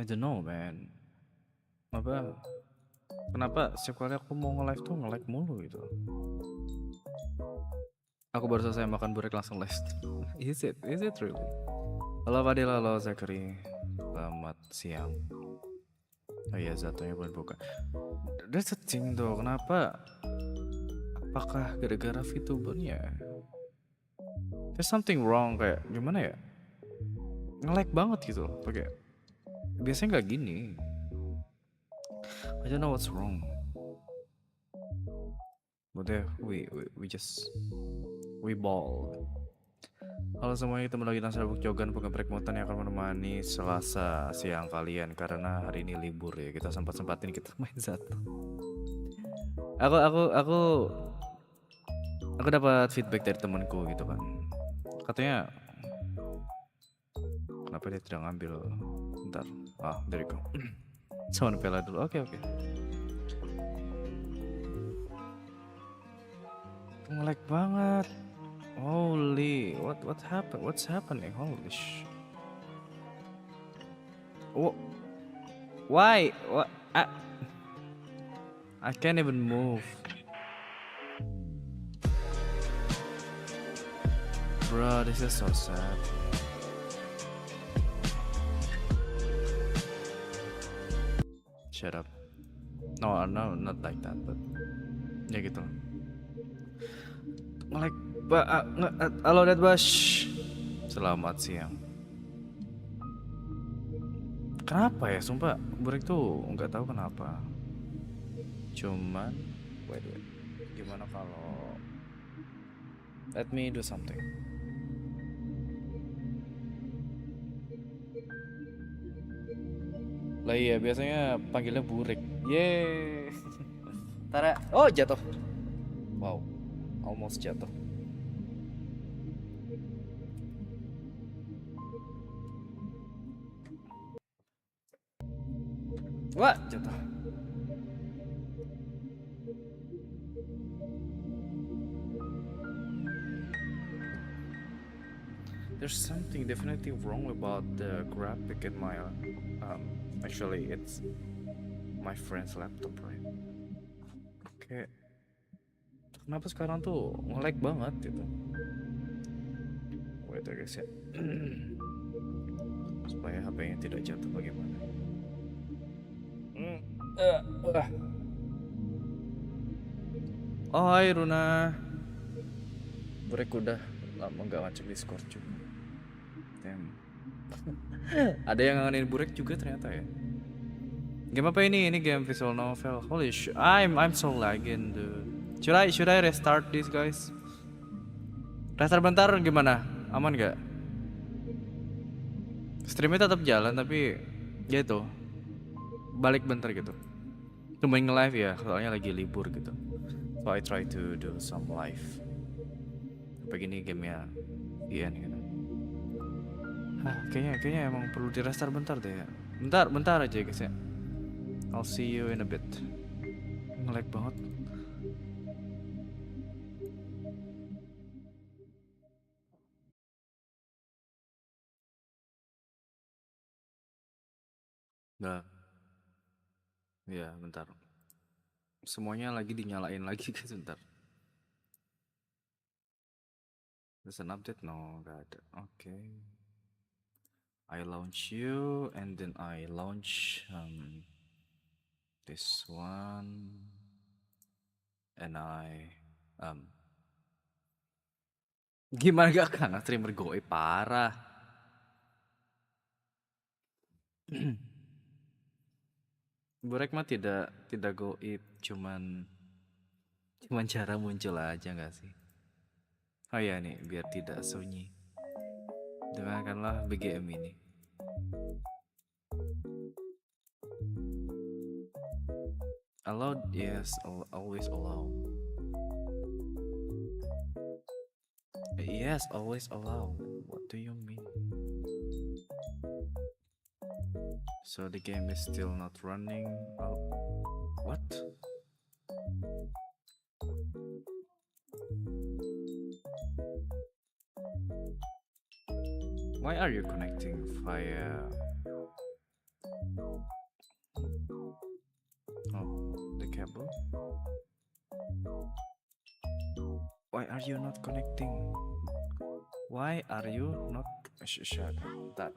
I don't know man. Apa? Kenapa setiap kali aku mau nge-live tuh nge-lag mulu gitu? Aku baru selesai makan burek langsung live. Is it? Is it really? Halo Fadil, halo Zakari. Selamat siang. Oh iya, Z.A.T.O belum buka. That's the thing tuh, kenapa? Apakah gara-gara VTubernya? There's something wrong, kayak gimana ya? Nge-lag banget gitu loh, pakai. Biasanya nggak gini. I don't know what's wrong. But yeah, we just ball. Halo semuanya, ketemu lagi dengan saya Jogan, pengeprek mutan yang akan menemani Selasa siang kalian karena hari ini libur ya. Kita sempat-sempatin kita main Z.A.T.O. Aku dapat feedback dari temanku gitu kan. Katanya kenapa dia tidak ngambil? Bentar. There you go. Cuman pela dulu. Oke. Nge-lag banget. Holy, what happened? What's happening? Holy sh. Why? What? I can't even move. Bro, this is so sad. Shut up. No, not like that, but ya gitu. Nge-lag. Halo Deadbash. Selamat siang. Kenapa ya? Sumpah, Burek tuh nggak tahu kenapa. Cuman, wait. Gimana kalau let me do something. Lah iya, biasanya panggilnya Burek. Yeay. Tara. Oh, jatuh. Wow. Almost jatuh. Wah, jatuh. There's something definitely wrong about the graphic in my actually it's my friend's laptop, right? Kayak kenapa sekarang tuh nge-lag banget gitu. Wait guys ya. Supaya HP-nya tidak jatuh bagaimana. Oh hai Runa. Burek udah lama gak ngecek Discord juga. Damn. Ada yang ngangenin Burek juga ternyata ya. Game apa ini? Ini game visual novel. Holy shit. I'm so lagging dude. Should I restart this guys? Restart bentar gimana? Aman gak? Streamnya tetap jalan tapi ya itu balik bentar gitu. Cuma nge-live ya, soalnya lagi libur gitu. So I try to do some live. Begini gamenya VN gitu. Kayaknya emang perlu di restart bentar deh ya. Bentar aja guys ya. I'll see you in a bit. Nge-lag banget. Nah, ya bentar. Semuanya lagi dinyalain lagi guys, bentar. There's an update? No, gak ada. Okay. I launch you and then I launch this one and I gimana gak kan streamer gue parah. Burek mah tidak goib, cuman cara muncul aja nggak sih? Oh ya nih, biar tidak sunyi, dengarkanlah BGM ini. Allowed, yes, always allow. Yes, always allow. What do you mean? So the game is still not running. Oh, what? Why are you connecting via Why are you not connecting? Why are you not? Shut that.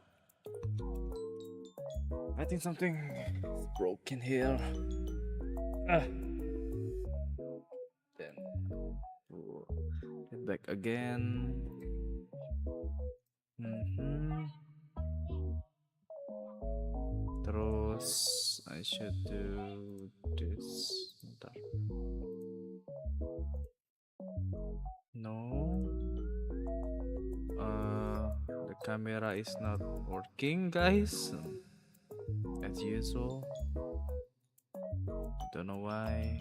I think something is broken here. Then get back again. Terus I should do this. Bentar. No. The camera is not working, guys. As usual. Don't know why.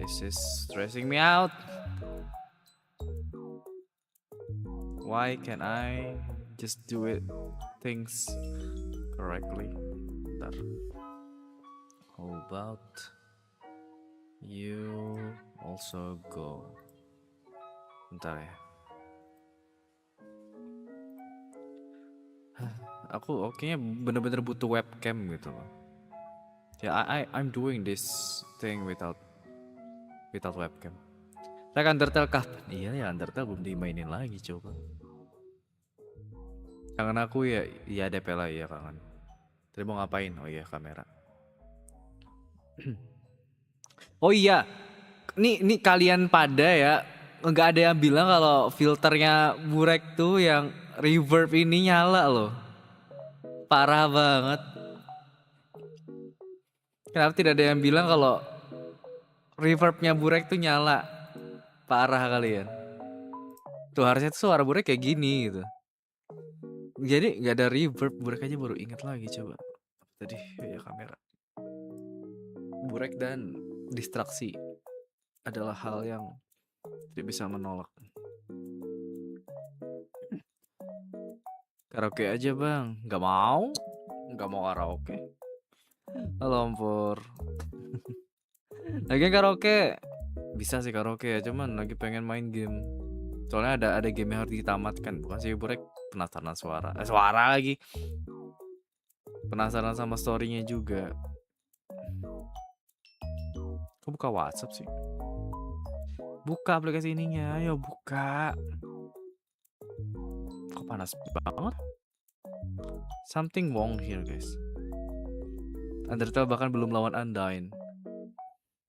This is stressing me out. Why can't I just do it things correctly? Bentar. How about you also go? Bentar ya. Aku kayaknya bener-bener butuh webcam gitu loh. Ya, I'm doing this thing without webcam. Rek Undertale kapan? Iya ya, Undertale belum dimainin lagi coba. Kangen aku ya, iya DP lah ya kangen. Tadi mau ngapain? Oh iya kamera. Oh iya, nih kalian pada ya, nggak ada yang bilang kalau filternya Burek tuh yang reverb ini nyala loh. Parah banget. Kenapa tidak ada yang bilang kalau reverbnya Burek tuh nyala? Parah kalian. Tuh harusnya tuh suara Burek kayak gini gitu. Jadi nggak ada reverb. Burek aja baru inget lagi coba. Tadi ya kamera. Burek dan distraksi adalah hal yang tidak bisa menolak. Karaoke aja bang. Nggak mau karaoke. Halo Ampur. Lagi karaoke bisa sih karaoke ya, cuman lagi pengen main game. Soalnya ada game yang harus ditamatkan. Bukan sih Burek penasaran suara lagi. Penasaran sama storynya juga. Kok buka WhatsApp sih? Buka aplikasi ininya, ayo buka. Kok panas banget? Something wrong here guys. Undertale bahkan belum lawan Undyne.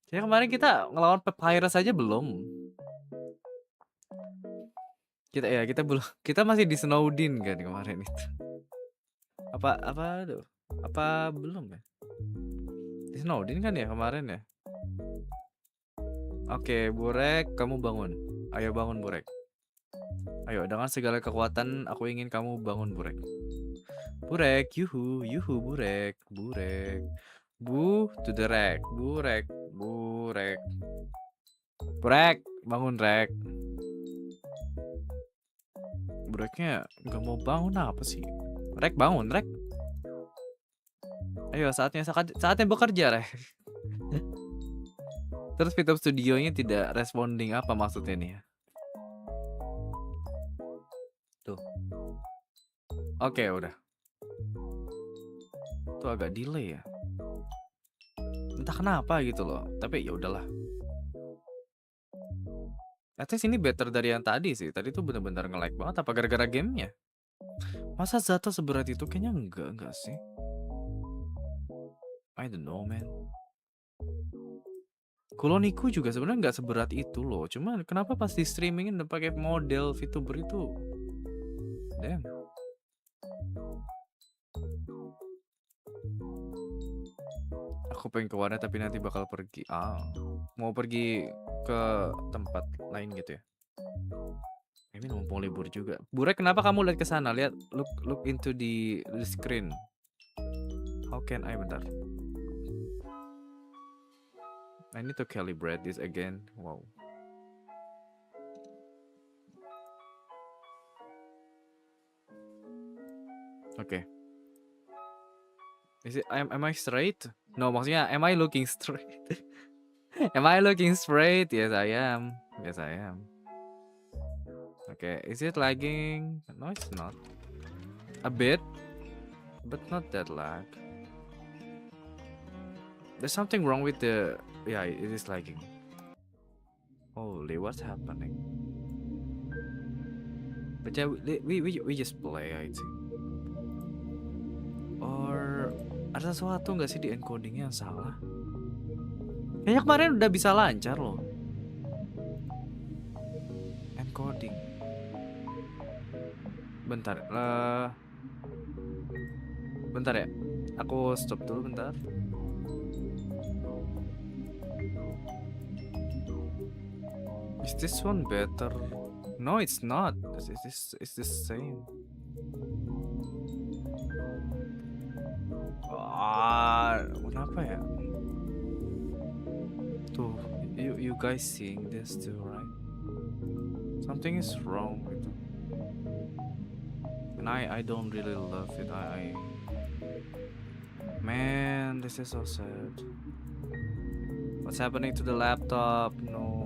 Ya kemarin kita ngelawan Papyrus aja belum. Kita belum, kita masih di Snowdin kan kemarin itu. Apa belum ya? Di Snowdin kan ya kemarin ya? Oke, Burek, kamu bangun. Ayo bangun Burek. Ayo, dengan segala kekuatan aku ingin kamu bangun Burek. Burek, yuhu Burek. Bu to the rek. Burek. Burek, bangun Rek. Bureknya nggak mau bangun apa sih? Rek bangun Rek. Ayo saatnya bekerja Rek. Terus VTuber studionya tidak responding, apa maksudnya nih ya? Tuh. Oke, udah. Tuh agak delay ya. Entah kenapa gitu loh. Tapi ya udahlah. At least ini better dari yang tadi sih. Tadi tuh bener-bener nge-lag banget. Apa gara-gara gamenya? Masa Z.A.T.O seberat itu? Kayaknya enggak sih. I don't know man. Kuloniku juga sebenarnya nggak seberat itu loh. Cuman kenapa pas di streamingin udah pakai model VTuber itu? Damn. Aku pengen ke warnet tapi nanti bakal pergi. Mau pergi ke tempat lain gitu ya. Ini mumpung libur juga. Burek, kenapa kamu lihat ke sana? Lihat, look into the screen. How can I? Bentar. I need to calibrate this again. Wow. Okay. Is it? Am I straight? No, maksudnya am I looking straight? Am I looking straight? Yes, I am. Okay, is it lagging? No, it's not. A bit, but not that lag. There's something wrong with the... Yeah, it is lagging. Holy, what's happening? But yeah, we just play, I think. Or ada sesuatu nggak sih di encodingnya yang salah? Kayaknya kemarin udah bisa lancar loh. Encoding. Bentar, bentar ya. Aku stop dulu bentar. Is this one better? No, it's not. It's the same. Kenapa ya? Tuh, you guys seeing this too, right? Something is wrong with it. And I don't really love it. Man, this is so sad. What's happening to the laptop? No.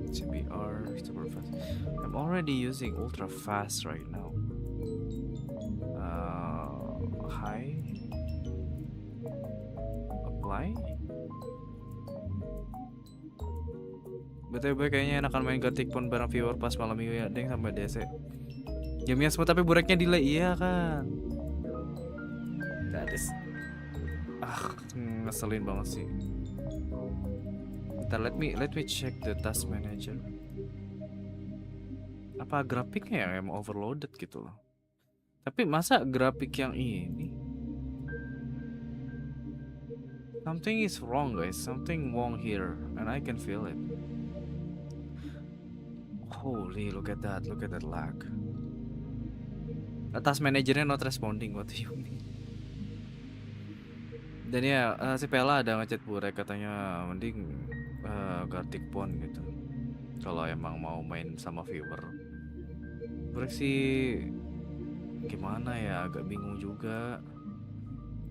CBR super fast. I'm already using ultra fast right now. Hi. Apply. BTW kayaknya enakan main ketikpon bareng viewer pas malam minggu ya, deng sampai DC. Gamenya semua tapi bureknya delay, iya kan. That is ngeselin banget sih. Bentar, let me check the task manager. Apa grafiknya yang emang overloaded gitu loh. Tapi masa grafik yang ini? Something is wrong guys, something wrong here and I can feel it. Holy, look at that lag. Task managernya not responding, what do you mean? Dan ya si Pella ada ngechat Burek katanya mending Gartikpon gitu kalau emang mau main sama viewer. Burek sih gimana ya, agak bingung juga.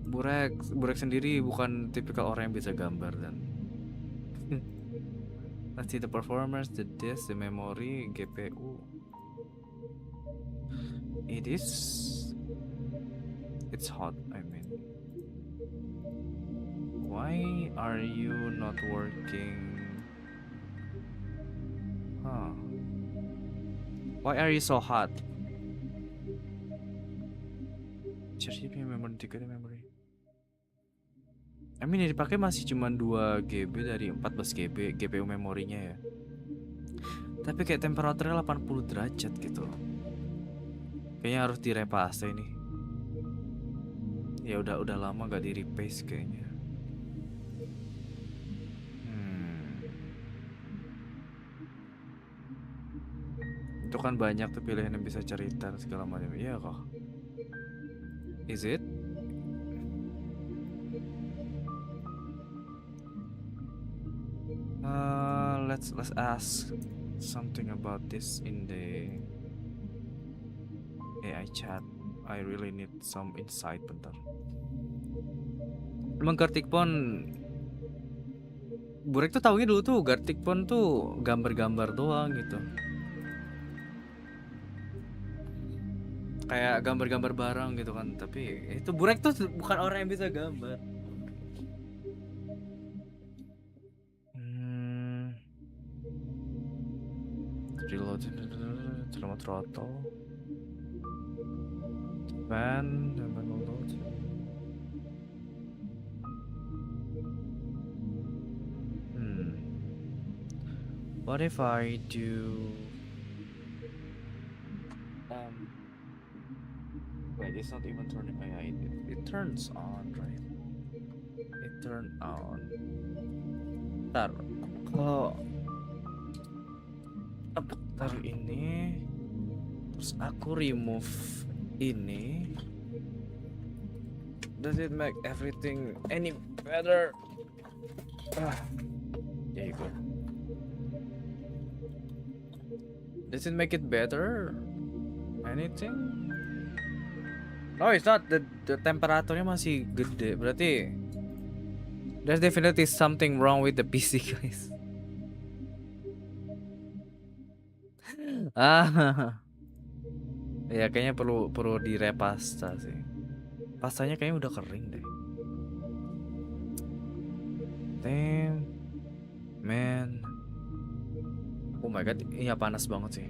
Burek sendiri bukan tipikal orang yang bisa gambar dan let's see the performance, the disk, the memory, GPU. It's hot, I mean. Why are you not working? Why are you so hot? Charge memory 3 memory. I mean yang dipakai masih cuma 2 GB dari 14 GB GPU memorinya ya. Tapi kayak temperaturnya 80 derajat gitu. Kayaknya harus direpaste ini. Ya udah lama gak di repaste kayaknya. Itu kan banyak tuh pilihan yang bisa cerita segala macam. Iya kok. Is it? Let's ask something about this in the AI chat. I really need some insight bentar. Emang Gartikpon Burek tuh taunya dulu tuh Gartikpon tuh gambar-gambar doang gitu. Kayak gambar-gambar bareng gitu kan. Tapi itu Burek tuh bukan orang yang bisa gambar. Reload selama throttle ban load. What if I do wait, it's not even turning. It turns on, right? It turn on. Ntar kalau taruh ini terus aku remove ini, does it make everything any better? There you go. Does it make it better? Anything? No, it's not. The temperaturnya masih gede. Berarti there's definitely something wrong with the PC guys. Ya kayaknya perlu direpasta sih. Pastanya kayaknya udah kering deh. Damn. my god, iya panas banget sih.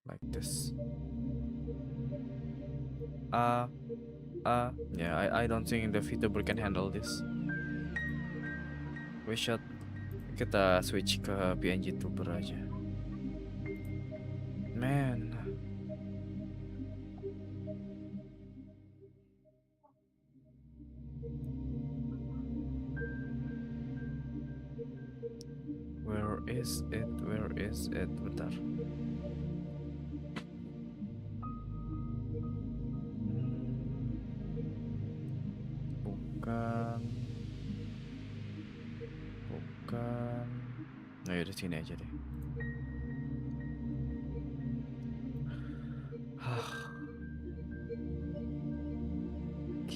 Like this. Yeah, I don't think the VTuber can handle this. We should kita switch ke PNG tuber aja. Man. Where is it? Where is it? Bentar. Bukan. Bukan. Nah, yaudah sini aja deh.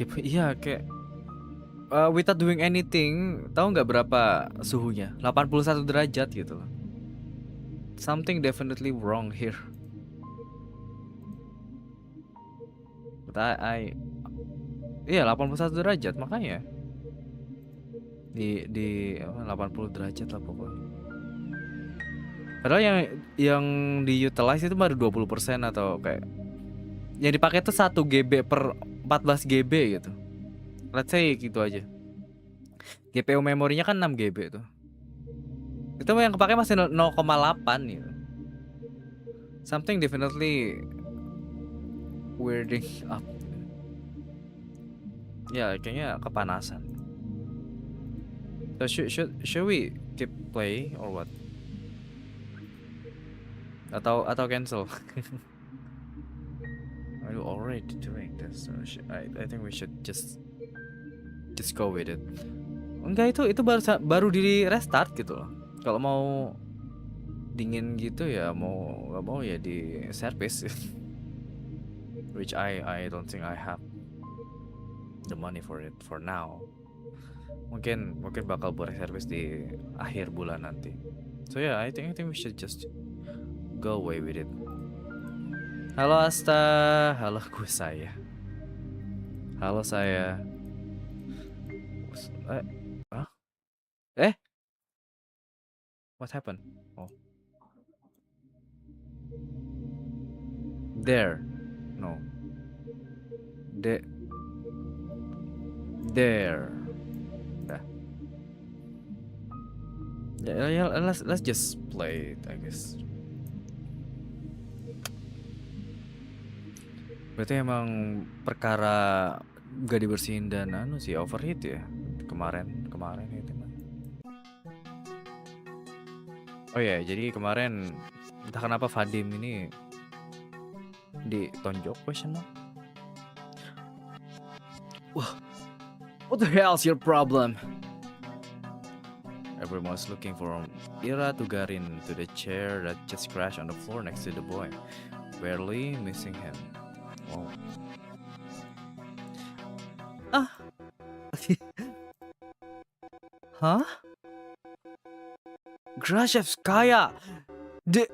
Iya kayak without doing anything, tahu nggak berapa suhunya? 81 derajat gitu loh. Something definitely wrong here. But iya 81 derajat makanya. Di 80 derajat lah pokoknya. Padahal yang di utilize itu baru 20% atau kayak yang dipakai tuh 1 GB per 14 GB gitu. Let's say gitu aja. GPU memorinya kan 6 GB tuh. Itu yang kepake masih 0,8 gitu. Something definitely weirding up. Ya kayaknya kepanasan. So should we keep play or what? Atau cancel? Are you already doing this? So I think we should just go with it. Enggak, itu baru di restart gitu loh. Kalau mau dingin gitu ya nggak mau ya di service. Which I don't think I have the money for it for now. Mungkin bakal buat service di akhir bulan nanti. So yeah, I think we should just go away with it. Halo Asta, halo saya. Halo saya. What happened? Oh. There. No. There. Yeah, let's just play it, I guess. Berarti emang perkara gak dibersihin dan sih overheat ya kemarin itu. Oh ya, jadi kemarin entah kenapa Vadim ini ditonjok question mark. Wah, what the hell's your problem? Everyone's looking for Ira to get into the chair that just crashed on the floor next to the boy, barely missing him. Wow. Huh? Grashevskaya, the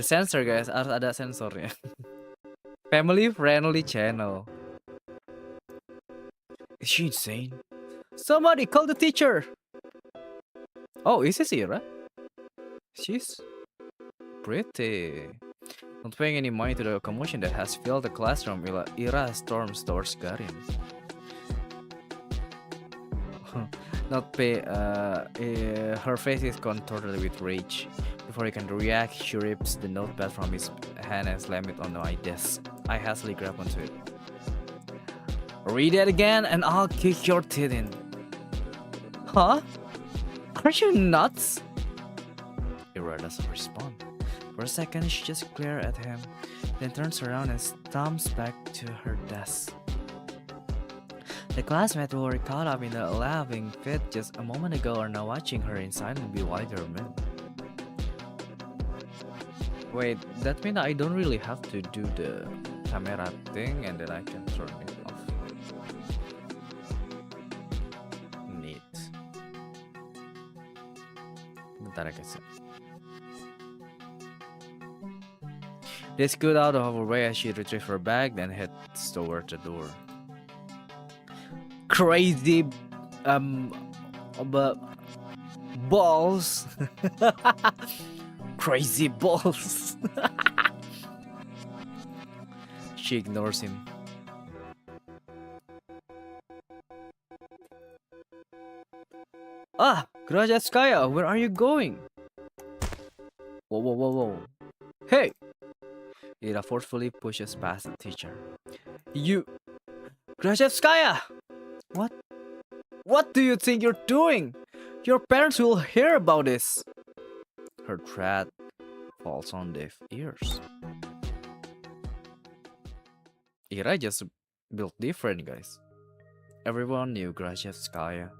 sensor guys, harus ada sensornya. Family friendly channel. Is she insane? Somebody call the teacher. Oh, is this Ira? She's pretty. Not paying any mind to the commotion that has filled the classroom, Ira storms towards Garin. Her face is contorted with rage. Before he can react, she rips the notepad from his hand and slams it on my desk. I hastily grab onto it. Read it again and I'll kick your teeth in. Huh? Are you nuts? Ira doesn't respond. For a second, she just glares at him, then turns around and stomps back to her desk. The classmates who were caught up in the laughing fit just a moment ago are now watching her in silent bewilderment. Wait, that means I don't really have to do the camera thing and then I can turn it off. Neat. Bentar ya guys. They scoot out of her way as she retrieves her bag, then heads toward the door. Crazy, but balls. Crazy balls. She ignores him. Ah, Grajaskaya, where are you going? Whoa, whoa, whoa, whoa. Hey! Ira forcefully pushes past the teacher. You... Grajevskaya! What? What do you think you're doing? Your parents will hear about this. Her threat falls on deaf ears. Ira just built different, guys. Everyone knew Grajevskaya.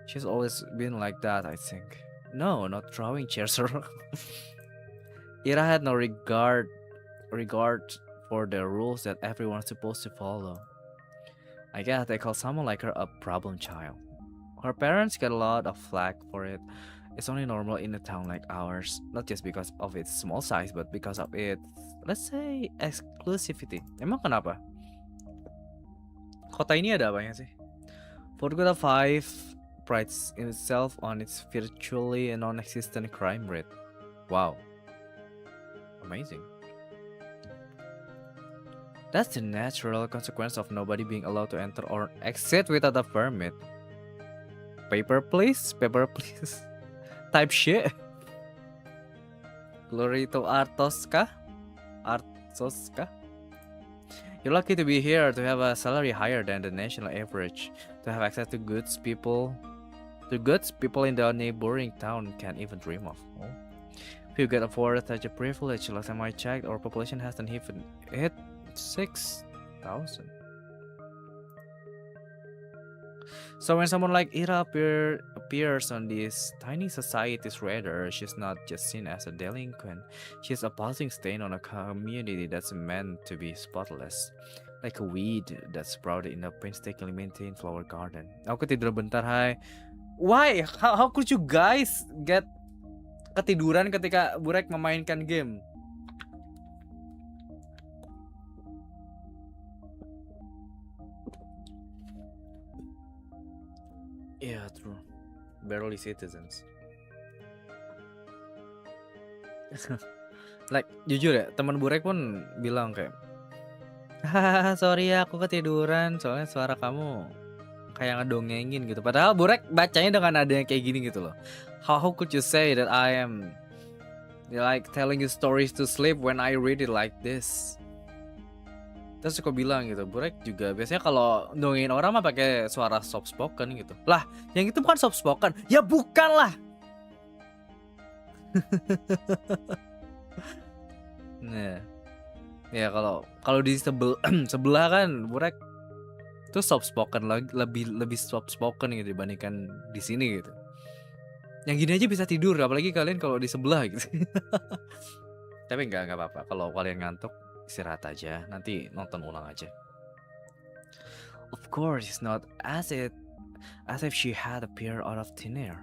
She's always been like that, I think. No, not throwing chairs around. Ira had no regard for the rules that everyone's supposed to follow. I guess they call someone like her a problem child. Her parents get a lot of flack for it. It's only normal in a town like ours, not just because of its small size, but because of its, let's say, exclusivity. Emang kenapa? Kota ini ada apanya sih? Forgotten 5 prides itself on its virtually non-existent crime rate. Wow. Amazing. That's the natural consequence of nobody being allowed to enter or exit without a permit. Paper please? Paper please? Type shit. Glory to Artoska? Artoska? You're lucky to be here, to have a salary higher than the national average, to have access to goods people in the neighboring town can't even dream of. Oh. If you get afforded such a privilege, last time I checked, our population hasn't even hit 6,000. So when someone like Ira appears on this tiny society's radar, she's not just seen as a delinquent. She's a passing stain on a community that's meant to be spotless, like a weed that's sprouted in a painstakingly maintained flower garden. Aku tidur bentar, hai. Why? How could you guys get ketiduran ketika Burek memainkan game? Yeah, true. Barely citizens. Like, jujur ya, teman Burek pun bilang kayak, hahaha, sorry ya, aku ketiduran, soalnya suara kamu kayak ngedongengin gitu. Padahal Burek bacanya dengan ada yang kayak gini gitu loh. How could you say that I am like telling you stories to sleep when I read it like this? Terus aku bilang gitu, Burek juga biasanya kalau dongengin orang mah pakai suara soft spoken gitu. Lah, yang itu bukan soft spoken. Ya bukan lah. Nah. Ya kalau di sebelah kan Burek tuh soft spoken, lebih soft spoken gitu dibandingkan di sini gitu. Yang gini aja bisa tidur, apalagi kalian kalau di sebelah gitu. Tapi enggak apa-apa, kalau kalian ngantuk istirahat aja, nanti nonton ulang aja. Of course, it's not as if she had appeared out of thin air.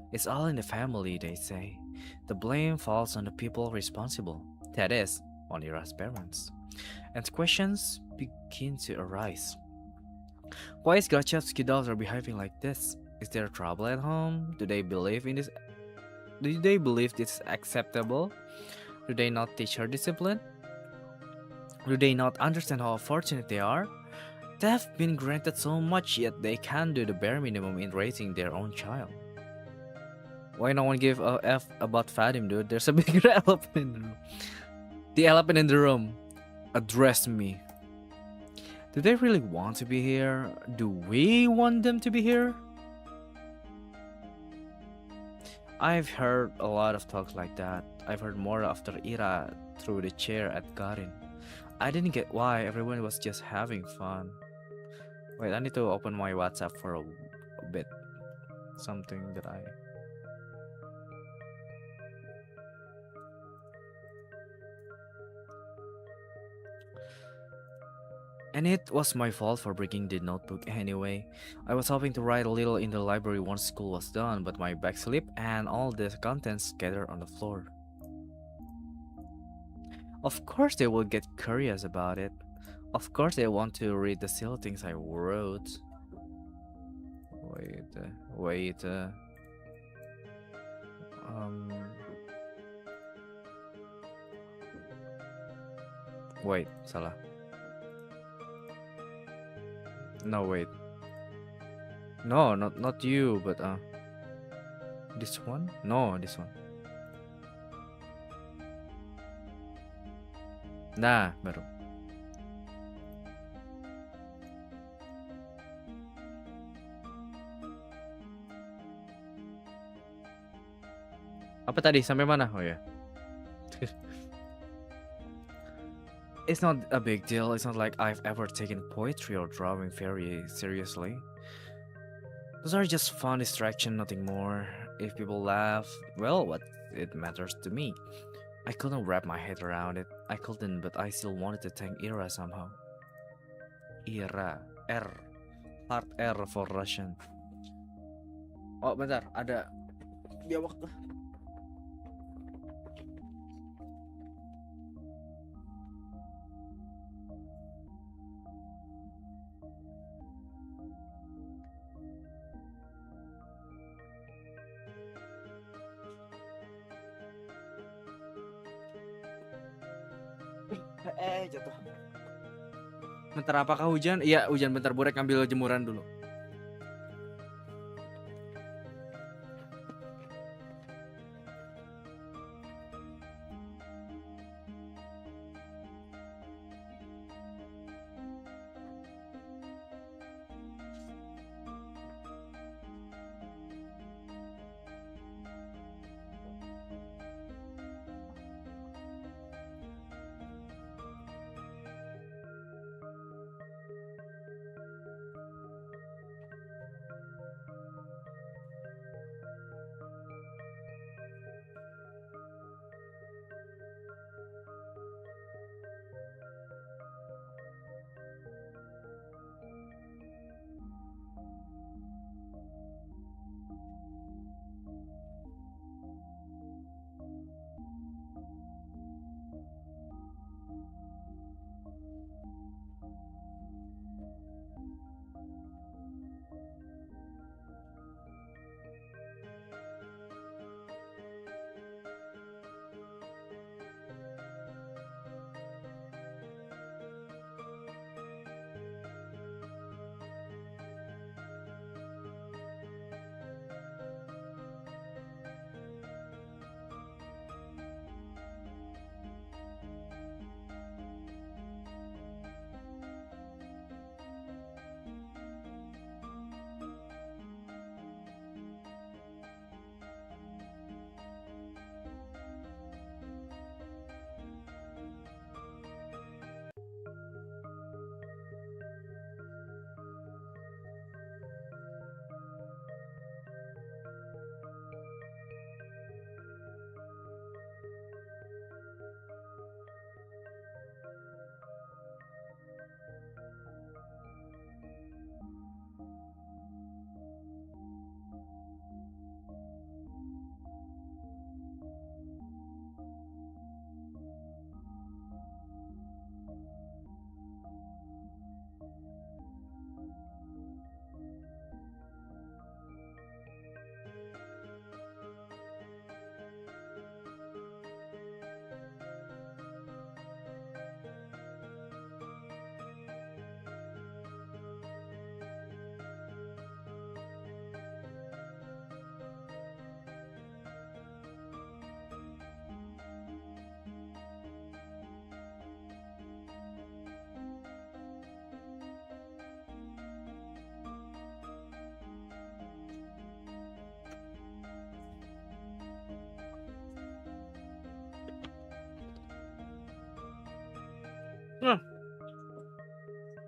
It's all in the family, they say. The blame falls on the people responsible. That is, on Ira's parents. And questions begin to arise. Why is Grachevsky daughter behaving like this? Is there trouble at home? Do they believe this is acceptable? Do they not teach her discipline? Do they not understand how fortunate they are? They have been granted so much, yet they can't do the bare minimum in raising their own child. Why no one give a F about Fadim, dude? There's a bigger elephant in the room. The elephant in the room. Address me. Do they really want to be here? Do we want them to be here? I've heard a lot of talks like that. I've heard more after Ira threw the chair at Karin. I didn't get why everyone was just having fun. Wait, I need to open my WhatsApp for a bit. Something that I... And it was my fault for breaking the notebook anyway. I was hoping to write a little in the library once school was done, but my bag slipped and all the contents scattered on the floor. Of course they will get curious about it. Of course they want to read the silly things I wrote. Wait. Wait, salah. No, wait. No, not you, but this one? No, this one. Nah, baru. Apa tadi? Sampai mana? Oh ya. It's not a big deal. It's not like I've ever taken poetry or drawing very seriously. Those are just fun distraction, nothing more. If people laugh, well, what it matters to me. I couldn't wrap my head around it. I couldn't, but I still wanted to thank Ira somehow. Ira, R, hard R for Russian. Oh, bentar, ada biawak tuh. Jatuh. Bentar, apakah hujan? Iya, hujan. Bentar, Burek ambil jemuran dulu.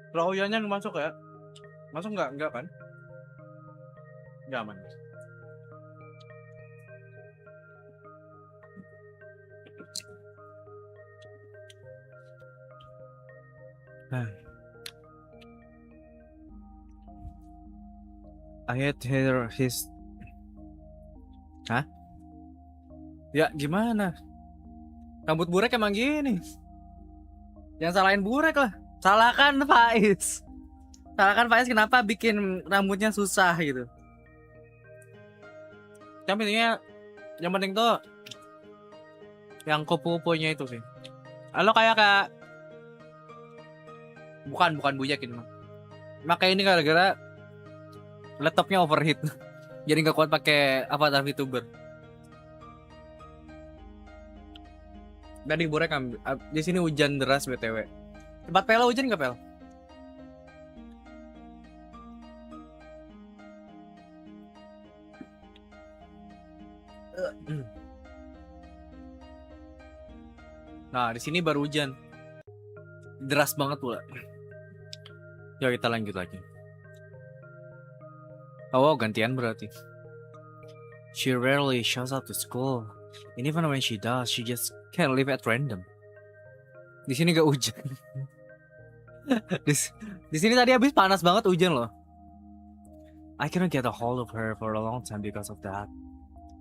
Rahoyannya masuk ya. Masuk nggak? Enggak kan? Nggak aman. I hate his. Hah? Ya gimana? Rambut Burek emang gini. Jangan salahin Burek lah. Salahkan Faiz. Salahkan Faiz kenapa bikin rambutnya susah gitu. Yang penting tuh yang kupu-kupunya itu sih. Lo kayak bukan bujak ini mah. Makanya ini gara-gara laptopnya overheat. Jadi nggak kuat pakai avatar VTuber. Tadi Burek di sini hujan deras BTW. Tempat Pel hujan nggak Pel? Nah, di sini baru hujan. Deras banget pula. Ya kita lanjut lagi. Oh, gantian berarti. She rarely shows up to school. And even when she does, she just can't live at random. Di sini gak hujan. di sini tadi habis panas banget hujan loh. I couldn't get a hold of her for a long time because of that.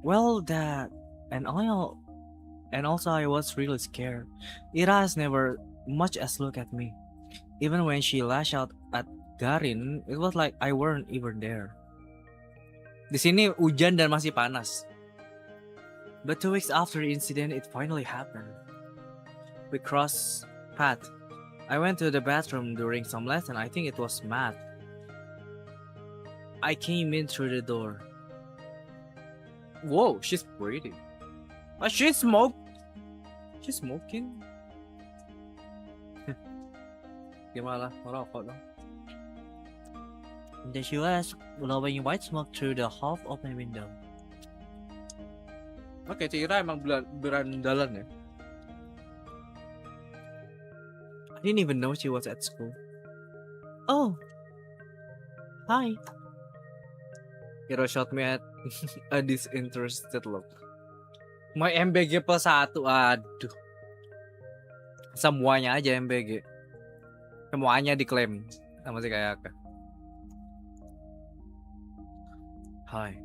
Well, that and also I was really scared. Ira has never much as look at me. Even when she lashed out at Garin, it was like I weren't even there. Di sini hujan dan masih panas. But 2 weeks after the incident, it finally happened. We crossed path. I went to the bathroom during some lesson. I think it was math. I came in through the door. Whoa, she's pretty. She's smoking? Gimana? Merokok dong. There she was, blowing white smoke through the half-open window. Oke, Cira emang berandalan ya. I didn't even know she was at school. Oh, hi. Hero shot me at a disinterested look. My MBG plus 1, aduh. Semuanya aja MBG. Semuanya diklaim sama si Kayaka. Hi.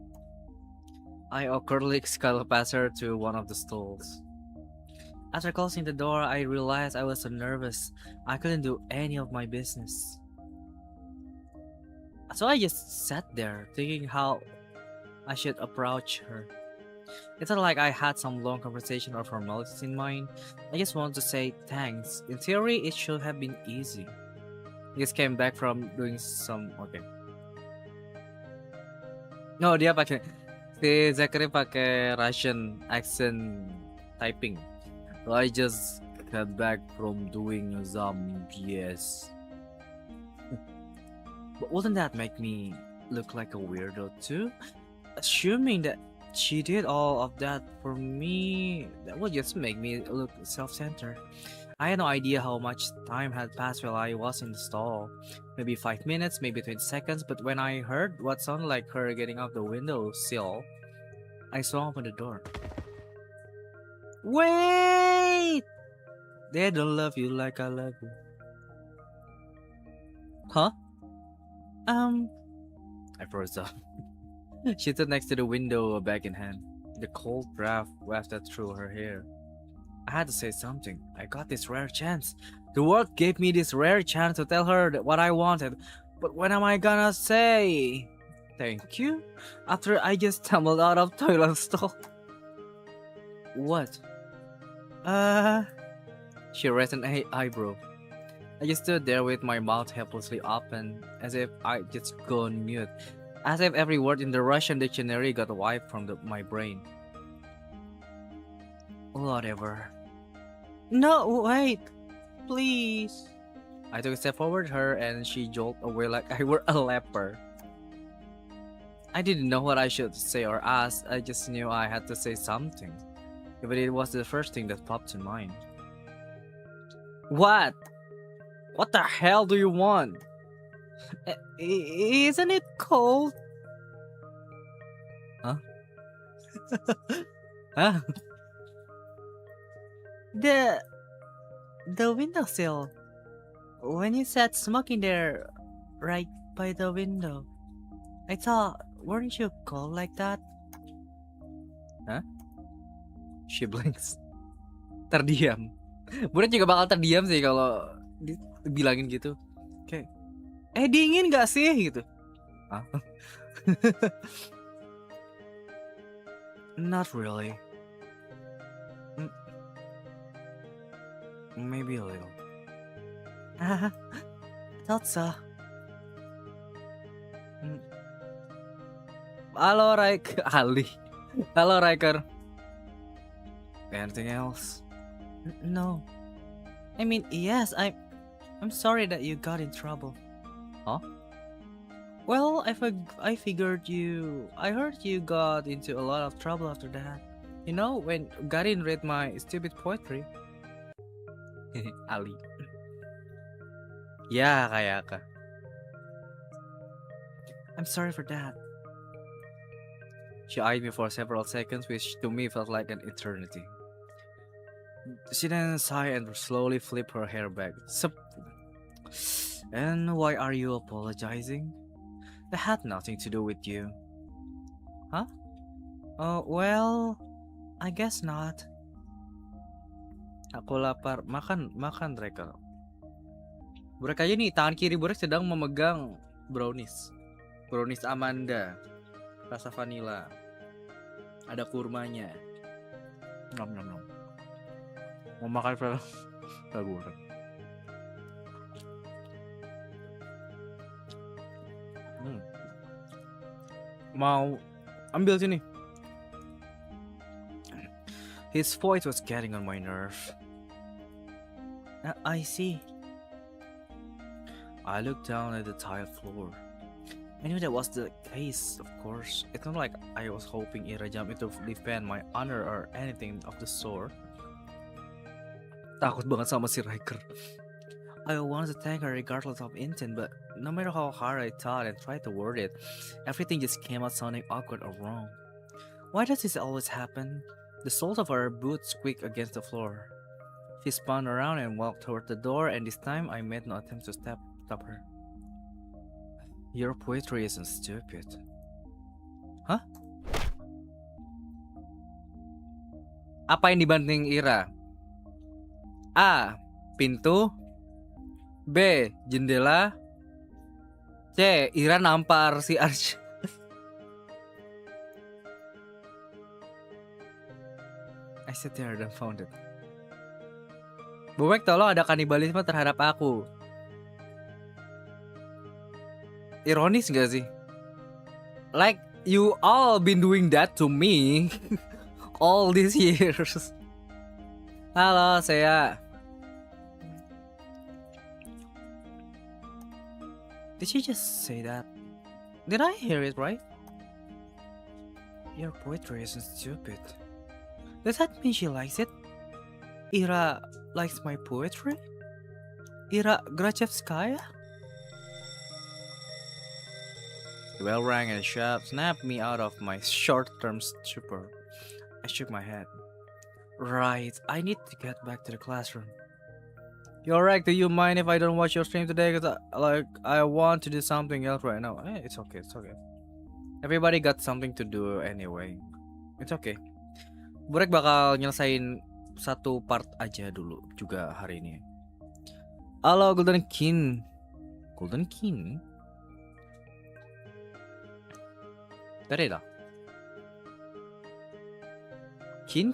I awkwardly scuttled past her to one of the stalls. After closing the door, I realized I was so nervous I couldn't do any of my business. So I just sat there, thinking how I should approach her. It's not like I had some long conversation or formalities in mind. I just wanted to say thanks. In theory, it should have been easy. I just came back from doing some... Okay. No, dia pakai... Si Zachary pakai Russian accent typing. So I just got back from doing some BS. But wouldn't that make me look like a weirdo too? Assuming that she did all of that for me, that would just make me look self-centered. I had no idea how much time had passed while I was in the stall. Maybe 5 minutes, maybe 20 seconds, but when I heard what sounded like her getting off the window sill, I swung open the door. Wait! They don't love you like I love you. Huh? I froze up. She stood next to the window, a bag in hand. The cold draft wafted through her hair. I had to say something. I got this rare chance. The world gave me this rare chance to tell her what I wanted. But when am I gonna say thank you? After I just stumbled out of toilet stall. What? She raised an eyebrow. I just stood there with my mouth helplessly open, as if I'd just gone mute. As if every word in the Russian dictionary got wiped from my brain. Whatever. No, wait. Please. I took a step forward her and she jolted away like I were a leper. I didn't know what I should say or ask. I just knew I had to say something. But it was the first thing that popped to mind. What? What the hell do you want? Isn't it cold? Huh? Huh? The windowsill. When you said smoking there, right by the window, I thought, weren't you cold like that? Huh? She blinks. Terdiam. Burek juga bakal terdiam sih kalau dibilangin gitu. Kayak, dingin gak sih gitu? Hah? Not really. Maybe a little. Thought so. Halo Ali. Halo Riker. Anything else? No. I mean, yes, I'm sorry that you got in trouble. Huh? Well, I figured I heard you got into a lot of trouble after that. You know, when Garin read my stupid poetry. Ali. Ya, kayak. I'm sorry for that. She eyed me for several seconds, which to me felt like an eternity. She then sighed and slowly flipped her hair back. And why are you apologizing? That had nothing to do with you. Huh? Well, I guess not. Aku lapar. Makan, Reka. Burek aja nih, tangan kiri Burek sedang memegang brownies. Brownies Amanda. Rasa vanilla. Ada kurmanya. Nom. Mau makan film Burek. Mau ambil sini. His voice was getting on my nerve. I see. I looked down at the tile floor. I knew that was the case, of course. It's not like I was hoping Ira jumped in to defend my honor or anything of the sort. Takut banget sama si Riker. I wanted to thank her regardless of intent, but no matter how hard I thought and tried to word it, everything just came out sounding awkward or wrong. Why does this always happen? The soles of her boots squeaked against the floor. She spun around and walked toward the door, and this time I made no attempt to stop her. Your poetry isn't stupid. Hah? Apa yang dibanting Ira? A. Pintu. B. Jendela. C. Ira nampar si Arch. I sat there dumbfounded. Burek, tolong, ada kanibalisme terhadap aku. Ironis gak sih? Like, you all been doing that to me all these years. Halo, saya. Did she just say that? Did I hear it right? Your poetry isn't stupid. Does that mean she likes it? Ira likes my poetry? Ira Grachevskaya? The bell rang and snapped me out of my short-term stupor. I shook my head. Right, I need to get back to the classroom. You're right, do you mind if I don't watch your stream today? Because I want to do something else right now. It's okay. Everybody got something to do anyway. It's okay. Burek bakal nyelesain satu part aja dulu juga hari ini. Halo Golden King. Golden King? Dari da? Kin.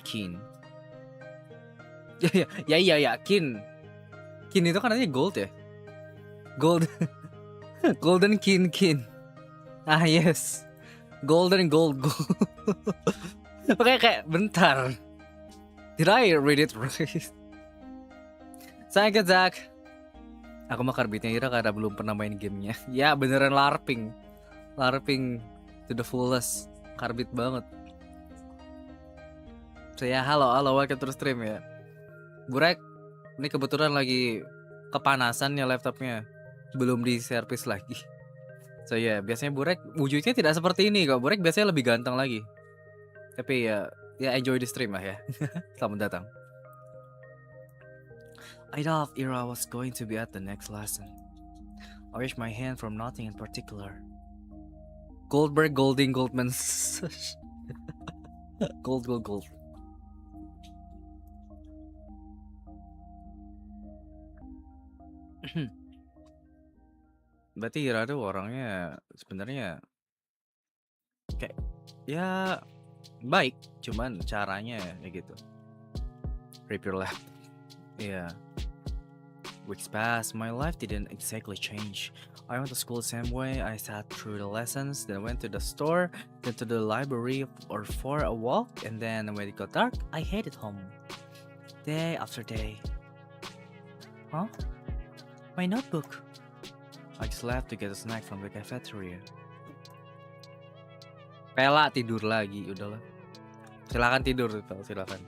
Ya, Kin. Kin itu kan artinya gold ya? Golden Kin. Ah yes. Golden gold. Oke, kayak bentar. Did I read it right? Sayang Zak. Aku mah karbitnya Ira karena belum pernah main gamenya. Ya beneran larping to the fullest. Karbit banget. Saya halo welcome to the stream ya. Burek, ini kebetulan lagi kepanasan ya laptopnya. belum diservis lagi. So ya, biasanya Burek wujudnya tidak seperti ini kok. Burek biasanya lebih ganteng lagi. Tapi ya enjoy the stream lah ya. Selamat datang. I thought Ira was going to be at the next lesson. I wish my hand from nothing in particular. Goldberg, Golding, Goldman. Gold. Berarti Ira tuh orangnya sebenarnya kayak ya baik, cuman caranya ya gitu. Rip your lap. Yeah. Weeks passed, my life didn't exactly change. I went to school the same way. I sat through the lessons, then went to the store, then to the library or for a walk, and then when it got dark, I headed home. Day after day. Huh? My notebook. I just left to get a snack from the cafeteria. Pela tidur lagi, udahlah. Silakan tidur, silakan.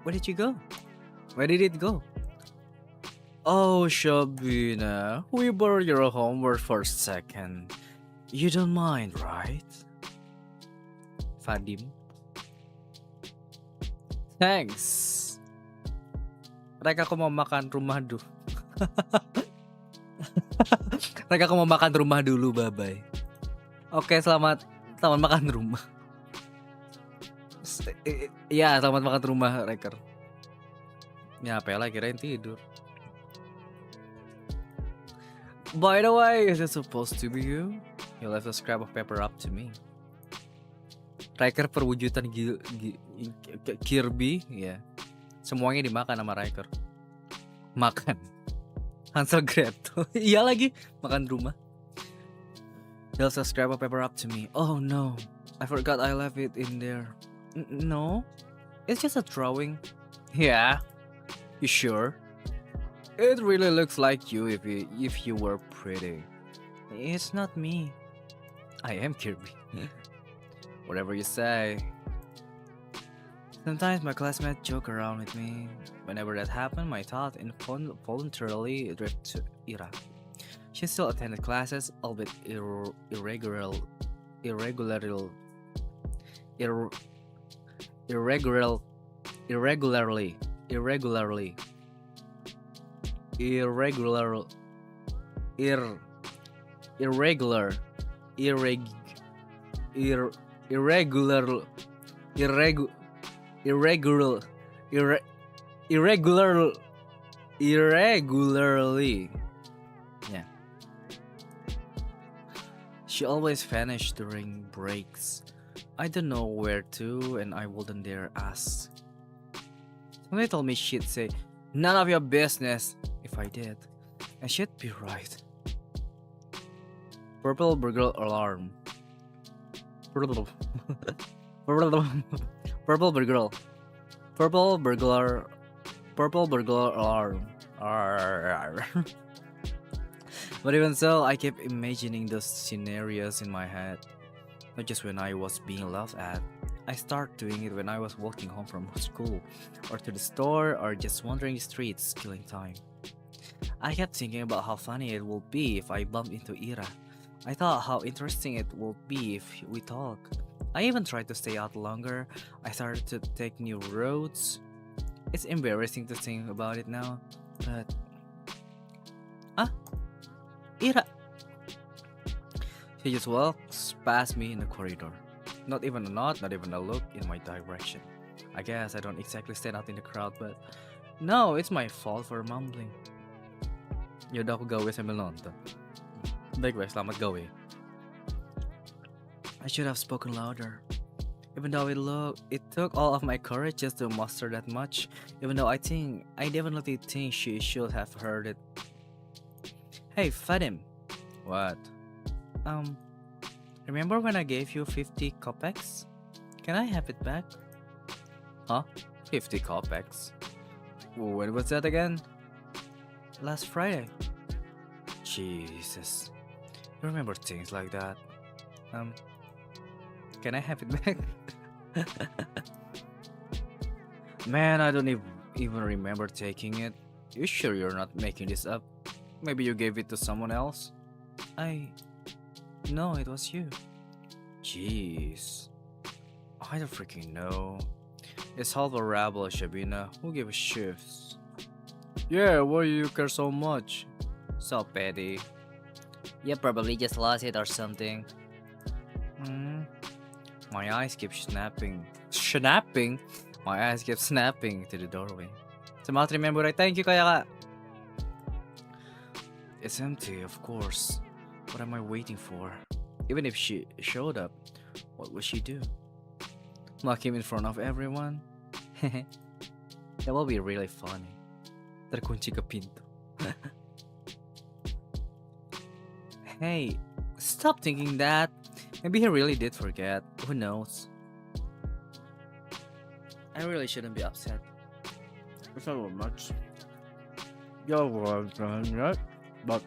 Where did you go? Where did it go? Oh, Shabina, we borrowed your homework for a second. You don't mind, right? Fadim. Thanks. Mereka aku mau makan rumah dulu. Mereka aku mau makan rumah dulu, bye-bye. Oke, selamat makan rumah. Iya, selamat makan rumah, Reker. Ya, Pela kirain tidur. By the way, is it supposed to be you? You left a scrap of paper up to me. Riker perwujudan Kirby, ya. Semuanya dimakan sama Riker. Makan. Hansel Gretel. Iya lagi, makan rumah. You left a scrap of paper up to me. Oh no, I forgot I left it in there. No, it's just a drawing. Yeah, you sure? It really looks like you if you were pretty. It's not me. I am Kirby. Whatever you say. Sometimes my classmates joke around with me. Whenever that happened, my thought involuntarily drift to Ira. She still attended classes, albeit irregularly. Irregularly. Yeah. She always vanished during breaks. I don't know where to, and I wouldn't dare ask. Somebody told me she'd say, "None of your business," if I did. And she'd be right. Purple burglar alarm. Purple burglar alarm. But even so, I kept imagining those scenarios in my head. Not just when I was being laughed at. I started doing it when I was walking home from school, or to the store, or just wandering the streets, killing time. I kept thinking about how funny it would be if I bumped into Ira. I thought how interesting it would be if we talk. I even tried to stay out longer. I started to take new roads. It's embarrassing to think about it now, but... Ira! She just walks past me in the corridor. Not even a nod, not even a look in my direction. I guess I don't exactly stand out in the crowd, but... No, it's my fault for mumbling. Yaudah, aku gawe sambil nonton. Baik, selamat gawe. I should have spoken louder. Even though it took all of my courage just to muster that much. Even though I definitely think she should have heard it. Hey, Fadim. What? Remember when I gave you 50 kopecks? Can I have it back? Huh? 50 kopecks? When was that again? Last Friday. Jesus. You remember things like that? Can I have it back? Man, I don't even remember taking it. You sure you're not making this up? Maybe you gave it to someone else? No, it was you. Jeez. I don't freaking know. It's all the rabble, Shabina. Who gives shifts? Yeah, why do you care so much? So petty. You probably just lost it or something. Hmm. My eyes keep snapping. Snapping? My eyes keep snapping to the doorway. Somehow remember I thank you kaya ka. It's empty, of course. What am I waiting for? Even if she showed up, what would she do? Lock him in front of everyone? That will be really funny. Terkunci ke pintu. Hey, stop thinking that. Maybe he really did forget. Who knows? I really shouldn't be upset. It's not that much. You're welcome, right? But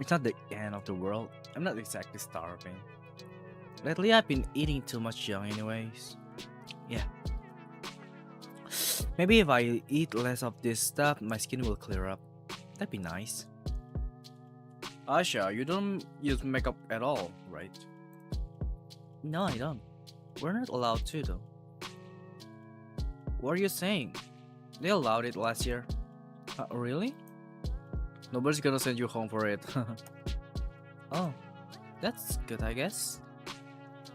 It's not the end of the world. I'm not exactly starving. Lately, I've been eating too much junk, anyways. Yeah. Maybe if I eat less of this stuff, my skin will clear up. That'd be nice. Asha, you don't use makeup at all, right? No, I don't. We're not allowed to, though. What are you saying? They allowed it last year. Really? Nobody's gonna send you home for it. Oh, that's good, I guess.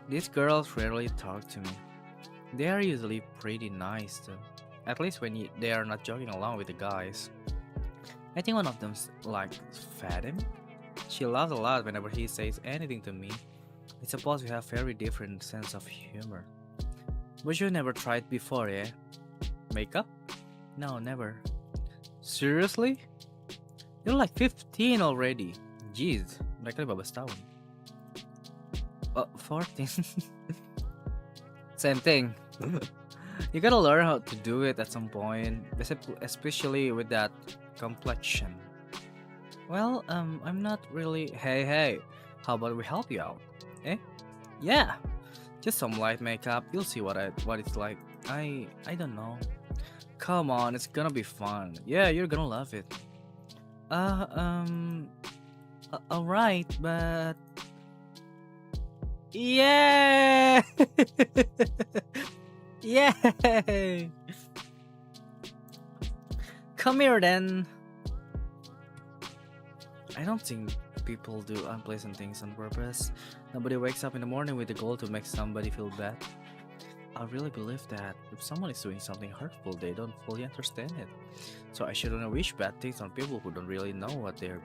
These girls rarely talk to me. They are usually pretty nice, though. At least when they are not jogging along with the guys. I think one of them's like Fatim. She laughs a lot whenever he says anything to me. I suppose we have very different sense of humor. But you never tried before, yeah? Makeup? No, never. Seriously? You're like 15 already. Jeez, mereka 15 tahun. 14. Same thing. You gotta learn how to do it at some point, especially with that complexion. Well, I'm not really. Hey, how about we help you out? Eh? Yeah, just some light makeup. You'll see what it's like. I don't know. Come on, it's gonna be fun. Yeah, you're gonna love it. Alright, but yeah, yay! Come here then. I don't think people do unpleasant things on purpose. Nobody wakes up in the morning with the goal to make somebody feel bad. I really believe that if someone is doing something hurtful, they don't fully understand it. So I shouldn't wish bad things on people who don't really know what they're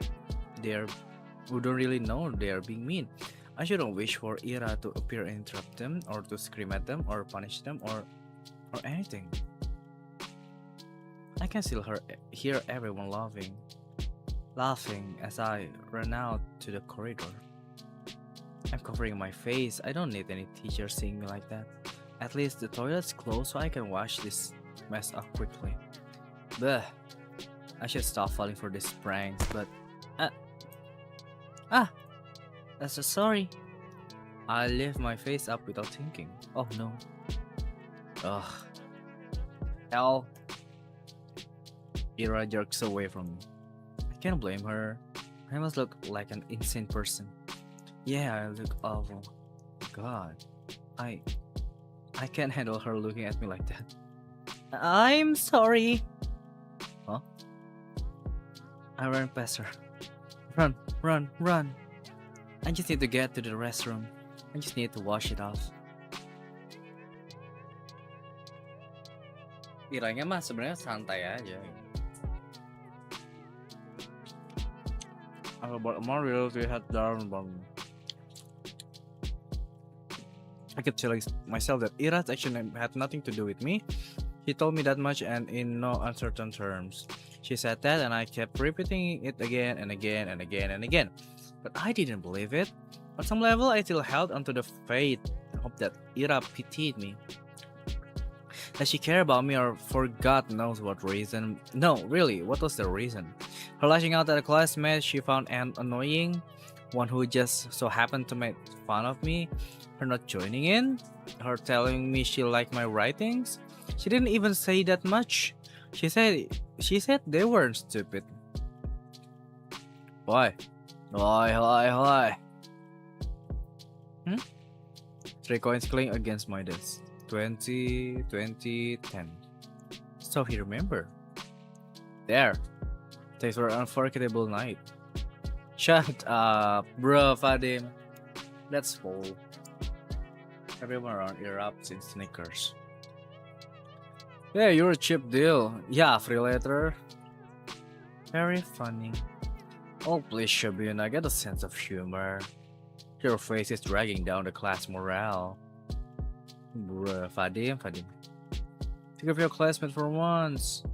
who don't really know they are being mean. I shouldn't wish for Ira to appear and interrupt them, or to scream at them, or punish them, or anything. I can still hear everyone laughing as I run out to the corridor. I'm covering my face. I don't need any teacher seeing me like that. At least the toilet's closed so I can wash this mess up quickly. Bleh. I should stop falling for these pranks, but... That's so sorry. I lift my face up without thinking. Oh no. Ugh. Hell. Ira jerks away from me. I can't blame her. I must look like an insane person. Yeah, I look awful. God. I can't handle her looking at me like that. I'm sorry. Huh? I ran past her. Run. I just need to get to the restroom. I just need to wash it off. Iranya mah sebenarnya santai aja. I'm about more real to head down. I kept telling myself that Ira's action had nothing to do with me. She told me that much and in no uncertain terms. She said that and I kept repeating it again and again and again and again. But I didn't believe it. On some level, I still held onto the faith and hope that Ira pitied me. That she cared about me, or for God knows what reason. No, really, what was the reason? Her lashing out at a classmate she found annoying, one who just so happened to make fun of me, her not joining in, her telling me she liked my writings. She didn't even say that much. She said they weren't stupid. Why? Why? Hmm? 3 coins cling against my desk. 20, 20, 10. So he remembered. There. Thanks for an unforgettable night. Shut up, bro, Fadim. That's full. Everyone around erupts in sneakers. Yeah, you're a cheap deal. Yeah, free letter. Very funny. Oh, please, Shabin, I get a sense of humor. Your face is dragging down the class morale. Bruh, Fadim. Think of your classmate for once.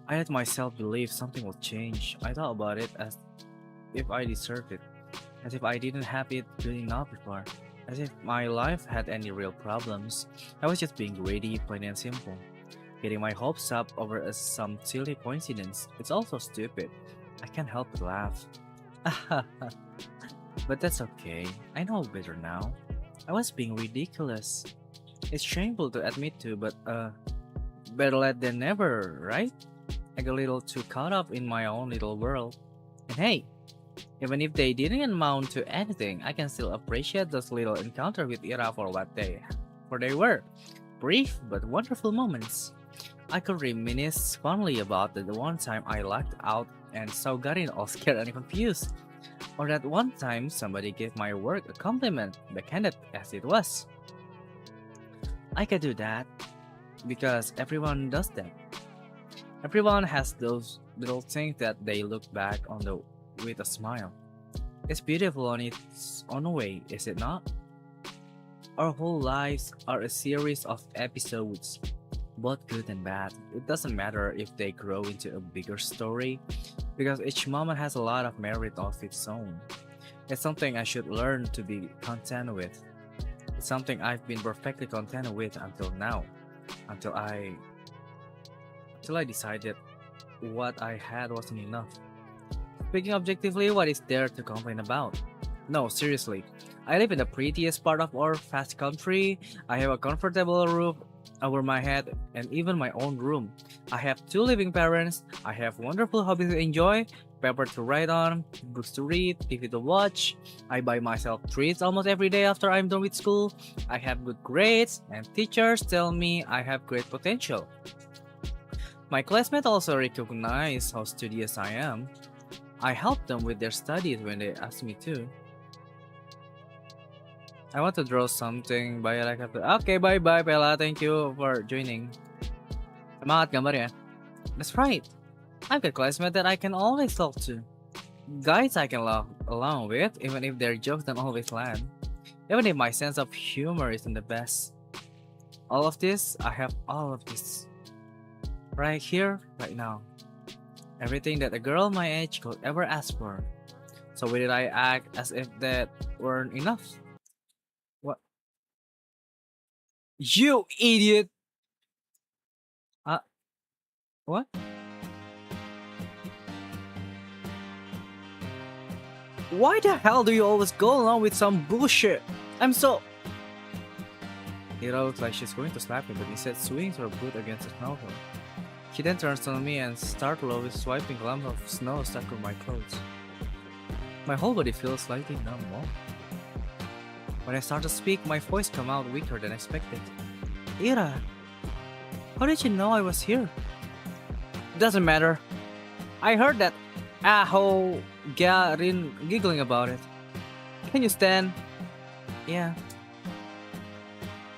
I let myself believe something will change. I thought about it as if I deserved it. As if I didn't have it good enough before. As if my life had any real problems. I was just being greedy, plain and simple. Getting my hopes up over some silly coincidence. It's also stupid. I can't help but laugh. But that's okay. I know better now. I was being ridiculous. It's shameful to admit to, but better late than never, right? I got a little too caught up in my own little world. And hey, even if they didn't amount to anything, I can still appreciate those little encounters with Ira for what they were. Brief but wonderful moments. I could reminisce fondly about the one time I lucked out and so got in all scared and confused. Or that one time somebody gave my work a compliment, backhanded as it was. I can do that because everyone does that. Everyone has those little things that they look back on with a smile. It's beautiful on its own way, is it not? Our whole lives are a series of episodes, both good and bad. It doesn't matter if they grow into a bigger story, because each moment has a lot of merit of its own. It's something I should learn to be content with. It's something I've been perfectly content with until now. Until I decided what I had wasn't enough. Speaking objectively, what is there to complain about? No, seriously. I live in the prettiest part of our vast country. I have a comfortable roof over my head and even my own room. I have 2 living parents. I have wonderful hobbies to enjoy, paper to write on, books to read, TV to watch. I buy myself treats almost every day after I'm done with school. I have good grades and teachers tell me I have great potential. My classmates also recognize how studious I am. I help them with their studies when they ask me to. I want to draw something, bye like after. Okay, bye Bella, thank you for joining. Semangat gambar ya. That's right. I've got classmates that I can always talk to. Guys I can laugh along with, even if their jokes don't always land. Even if my sense of humor isn't the best. I have all of this. Right here, right now. Everything that a girl my age could ever ask for. So why did I act as if that weren't enough? What? You idiot! What? Why the hell do you always go along with some bullshit? I'm so... Ira looks like she's going to slap me, but instead swings her boot against the snow hill. She then turns on me and startled with swiping clumps of snow stuck on my clothes. My whole body feels slightly numb. When I start to speak, my voice comes out weaker than expected. Ira, how did you know I was here? Doesn't matter. I heard that Aho Garin giggling about it. Can you stand? Yeah.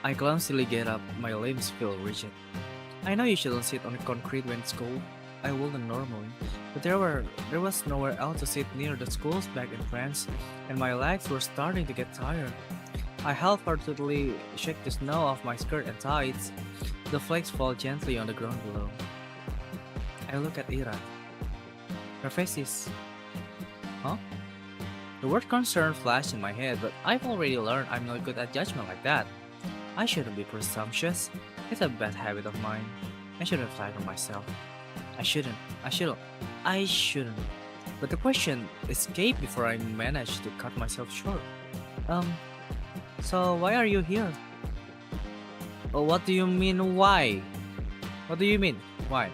I clumsily get up, my limbs feel rigid. I know you shouldn't sit on the concrete when it's cold. I wouldn't normally, but there was nowhere else to sit near the schools back in France, and my legs were starting to get tired. I half-heartedly shake the snow off my skirt and tights. The flakes fall gently on the ground below. I look at Ira. Her face is... Huh? The word concern flashed in my head, but I've already learned I'm not good at judgment like that. I shouldn't be presumptuous. It's a bad habit of mine. I shouldn't flatter myself. I shouldn't. But the question escaped before I managed to cut myself short. So why are you here? Oh, what do you mean why? What do you mean? Why?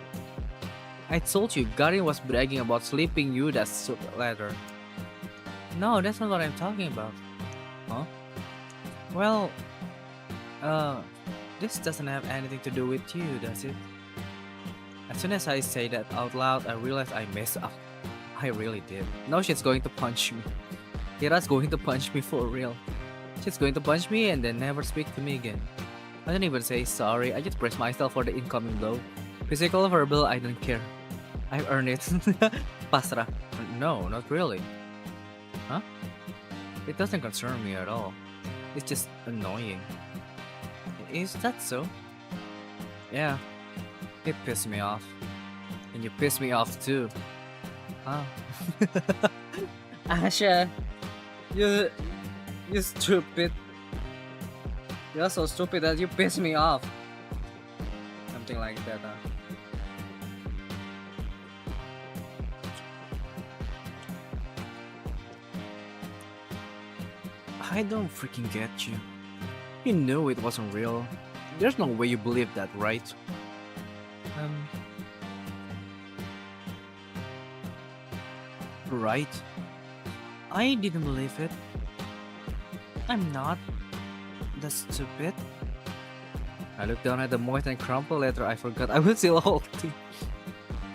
I told you, Garin was bragging about sleeping you that letter. No, that's not what I'm talking about. Huh? Well, uh, this doesn't have anything to do with you, does it? As soon as I say that out loud, I realize I messed up. I really did. Now she's going to punch me. Kira's going to punch me for real. She's going to punch me and then never speak to me again. I don't even say sorry, I just brace myself for the incoming blow. Physical or verbal, I don't care. I've earned it. Pasra. No, not really. Huh? It doesn't concern me at all. It's just annoying. Is that so? Yeah. It pissed me off. And you pissed me off too. Ah. Asha, you stupid. You're so stupid that you piss me off. Something like that, huh? I don't freaking get you. You knew it wasn't real. There's no way you believe that, right? Right? I didn't believe it. I'm not that stupid. I looked down at the moist and crumpled letter. I forgot I was still holding.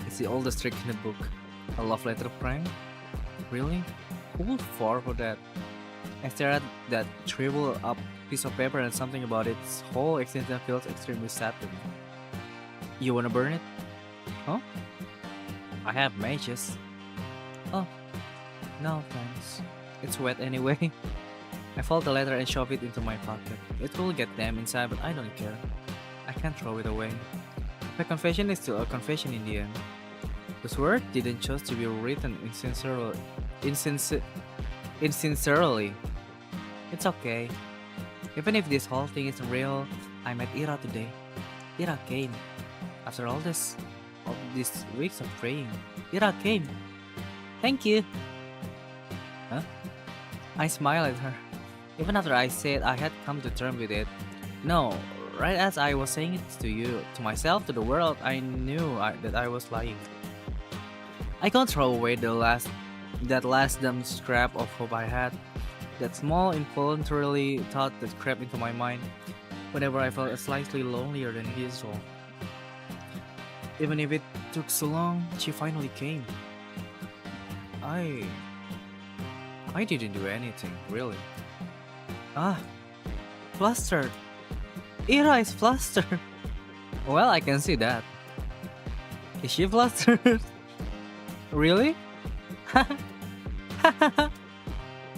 It's the oldest trick in the book. A love letter prank? Really? Who would fall for that? I stared at that shriveled up piece of paper and something about its whole existence feels extremely sad to me. You wanna burn it? Huh? I have matches. Oh, no thanks. It's wet anyway. I fold the letter and shove it into my pocket. It will get damp inside, but I don't care. I can't throw it away. My confession is still a confession in the end. This word didn't choose to be written insincerely. It's okay. Even if this whole thing isn't real, I met Ira today. Ira came. After all these weeks of praying, Ira came. Thank you. Huh? I smiled at her. Even after I said I had come to terms with it. No, right as I was saying it to you, to myself, to the world, I knew that I was lying. I can't throw away that last dumb scrap of hope I had. That small involuntarily thought that crept into my mind whenever I felt slightly lonelier than usual. Even if it took so long, she finally came. I didn't do anything, really. Ah, flustered. Ira is flustered. Well, I can see that. Is she flustered? Really?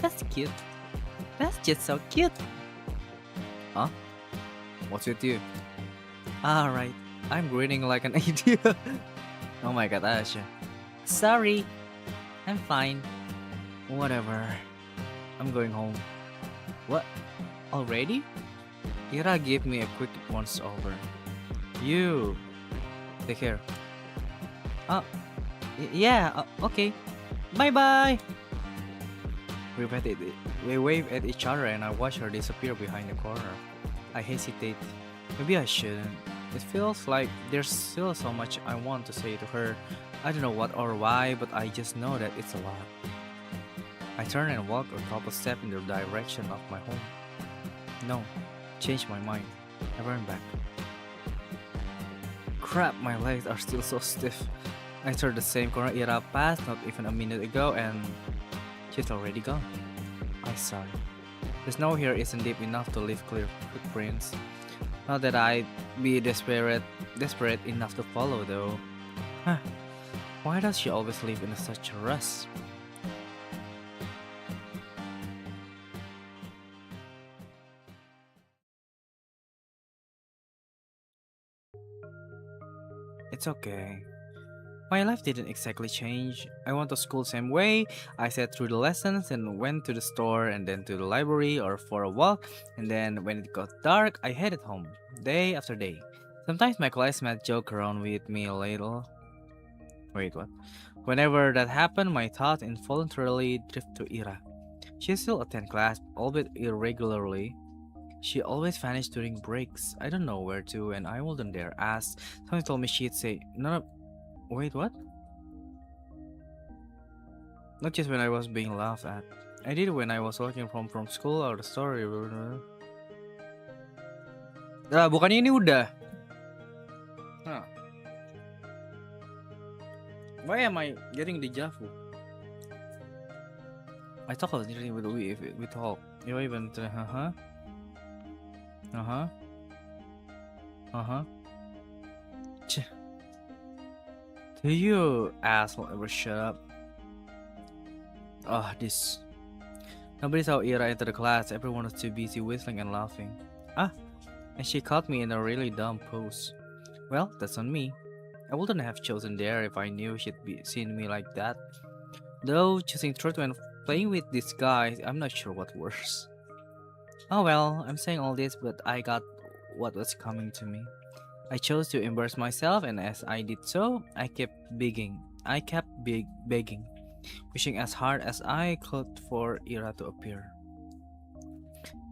That's cute. That's just so cute. Huh? What's with you? Alright, I'm grinning like an idiot. Oh my god, Asha. Sorry. I'm fine. Whatever. I'm going home. What? Already? Ira gave me a quick once over. You. Take care. Yeah, okay. Bye bye. We wave at each other and I watch her disappear behind the corner. I hesitate. Maybe I shouldn't. It feels like there's still so much I want to say to her. I don't know what or why, but I just know that it's a lot. I turn and walk a couple steps in the direction of my home. No, change my mind. I run back. Crap, my legs are still so stiff. I turn the same corner Ira passed not even a minute ago and she's already gone. I sigh. The snow here isn't deep enough to leave clear footprints. Not that I'd be desperate enough to follow though. Huh. Why does she always live in such a rush? It's okay. My life didn't exactly change. I went to school same way. I sat through the lessons and went to the store and then to the library or for a walk, and then when it got dark, I headed home, day after day. Sometimes my classmates joke around with me a little. Wait, what? Whenever that happened, my thoughts involuntarily drift to Ira. She still attend class, albeit irregularly. She always vanished during breaks. I don't know where to, and I wouldn't dare ask. Someone told me she'd say, Wait, what? Not just when I was being laughed at. I did it when I was walking from school or the story. Bukannya ini udah. Huh. Why am I getting deja vu? I talk about it with we talk. You even uh-huh. Uh-huh. Uh-huh. Do you asshole ever shut up? This. Nobody saw Ira enter the class. Everyone was too busy whistling and laughing. And she caught me in a really dumb pose. Well, that's on me. I wouldn't have chosen there if I knew she'd be seen me like that. Though choosing truth when playing with this guy, I'm not sure what worse. Oh well, I'm saying all this, but I got what was coming to me. I chose to embarrass myself, and as I did so, I kept begging, wishing as hard as I could for Ira to appear.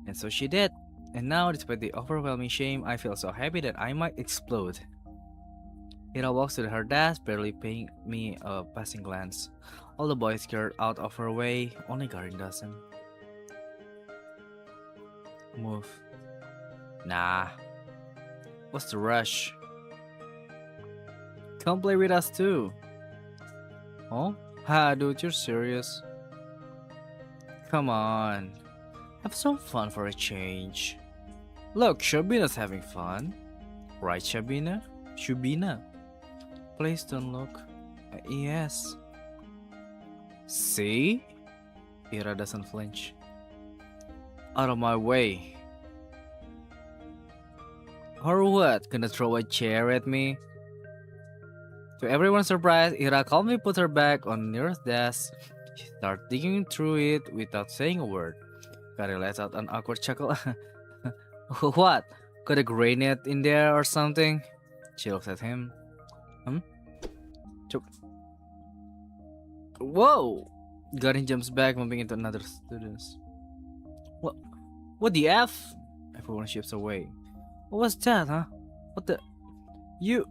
And so she did. And now, despite the overwhelming shame, I feel so happy that I might explode. Ira walks to her desk, barely paying me a passing glance. All the boys skirt out of her way, only Garin doesn't. Move. Nah. What's the rush? Come play with us too. Oh? Ha, dude, you're serious? Come on. Have some fun for a change. Look, Shabina's having fun. Right, Shabina? Shubina? Please don't look. Yes. See? Ira doesn't flinch. Out of my way. Or what? Gonna throw a chair at me? To everyone's surprise, Ira calmly put her back on Nira's desk. She started digging through it without saying a word. Kari lets out an awkward chuckle. What? Got a grenade in there or something? She looks at him. Whoa! Garin jumps back, bumping into another student. What the F? Everyone shifts away. What was that, huh? What the? You...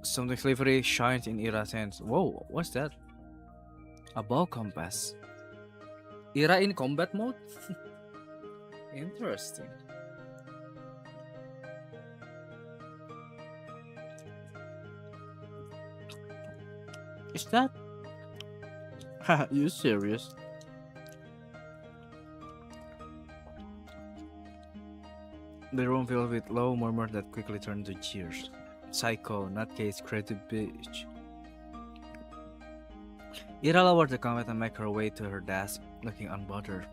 Something slippery shines in Ira's hands. Whoa, what's that? A bow compass. Ira in combat mode? Interesting. Is that? You serious? The room filled with low murmurs that quickly turned to cheers. Psycho, nutcase, creative bitch. Ira lowered the comment and made her way to her desk, looking unbothered.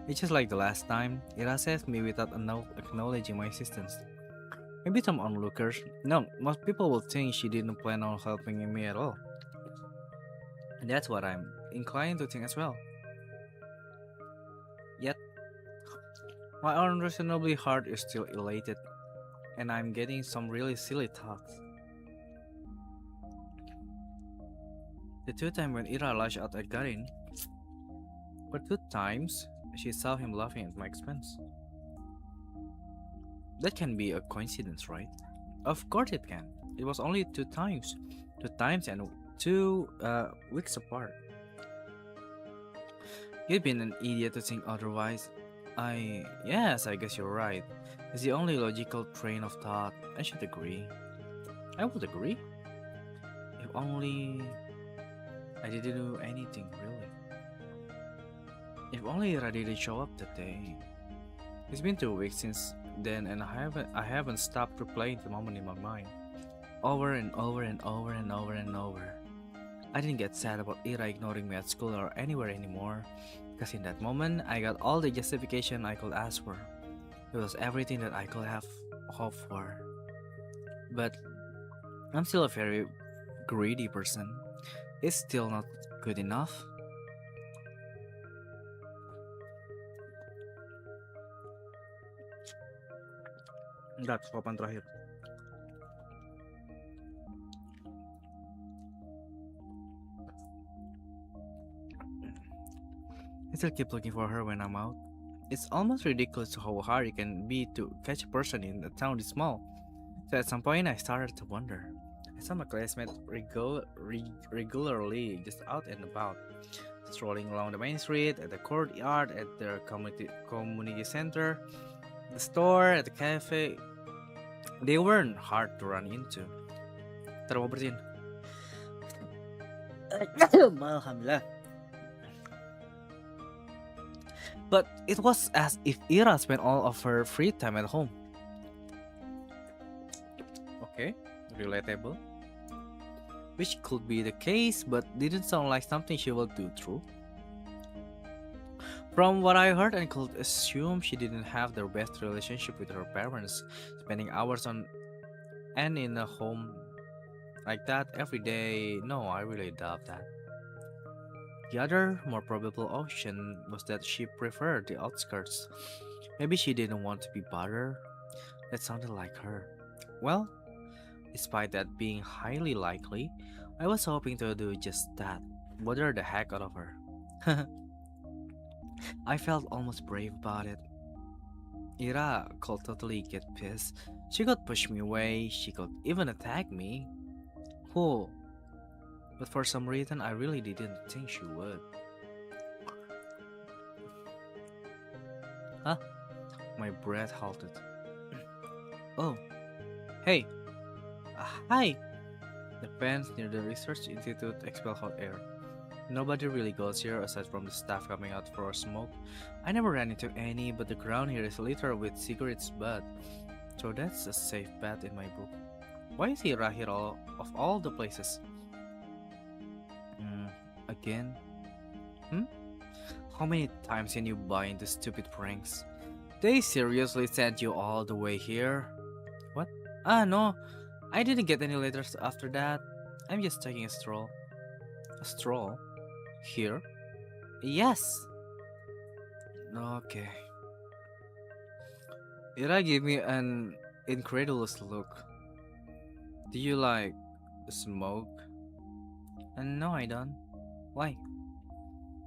It's just like the last time. Ira says me without acknowledging my existence. Maybe some onlookers. No, most people will think she didn't plan on helping me at all. And that's what I'm inclined to think as well. Yet, my unreasonably heart is still elated, and I'm getting some really silly thoughts. The two times when Ira lashed out at Garin were 2 times she saw him laughing at my expense. That can be a coincidence, right? Of course it can. It was only 2 times. 2 times and 2 weeks apart. You've been an idiot to think otherwise. Yes, I guess you're right. It's the only logical train of thought. I should agree. I would agree. If only I didn't do anything, really. If only Ira didn't show up that day. It's been 2 weeks since then, and I haven't stopped replaying the moment in my mind, over and over and over and over and over. I didn't get sad about Ira ignoring me at school or anywhere anymore, because in that moment I got all the justification I could ask for. It was everything that I could have hoped for. But I'm still a very greedy person. It's still not good enough. Enggak, papan terakhir. I still keep looking for her when I'm out. It's almost ridiculous how hard it can be to catch a person in a town this small. So at some point I started to wonder, I saw my classmates regularly just out and about, strolling along the main street, at the courtyard, at their community center, the store, at the cafe. They weren't hard to run into. Ntar mau bersihin. Alhamdulillah. But it was as if Ira spent all of her free time at home. Okay, relatable. Which could be the case, but didn't sound like something she would do, true. From what I heard, I could assume she didn't have the best relationship with her parents, spending hours on and in a home like that every day. No, I really doubt that. The other, more probable option was that she preferred the outskirts. Maybe she didn't want to be bothered. That sounded like her. Well, despite that being highly likely, I was hoping to do just that. Bother the heck out of her. I felt almost brave about it. Ira could totally get pissed. She could push me away, she could even attack me. Oh, but for some reason I really didn't think she would. Huh? My breath halted. Oh, hey. Hi! The fans near the research institute expel hot air. Nobody really goes here aside from the staff coming out for a smoke. I never ran into any, but the ground here is littered with cigarettes butt. So that's a safe bet in my book. Why is he right here of all the places? Hmm, again? Hmm? How many times can you buy into stupid pranks? They seriously sent you all the way here? What? Ah, no. I didn't get any letters after that. I'm just taking a stroll. A stroll? Here? Yes! Okay. Ira gave me an incredulous look. Do you like smoke? No, I don't. Why?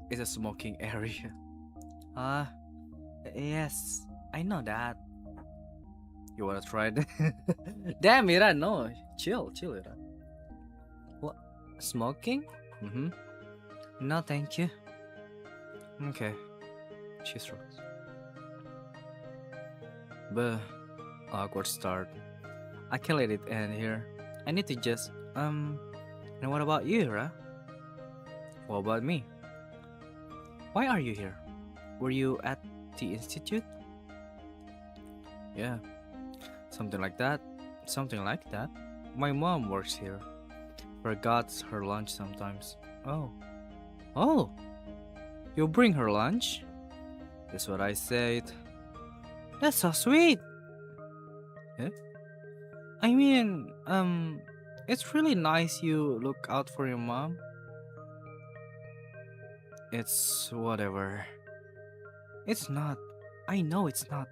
It's a smoking area. Ah, yes. I know that. You wanna try it? Damn, Ira, no. Chill, Ira. What? Smoking? Mm-hmm. No, thank you. Okay. She shrugs. But awkward start. I can't let it end here. I need to just and what about you, Ira? What about me? Why are you here? Were you at the institute? Yeah, something like that. Something like that. My mom works here. Forgets her lunch sometimes. Oh. Oh! You bring her lunch? That's what I said. That's so sweet! Eh? I mean, it's really nice you look out for your mom. It's whatever. It's not. I know it's not.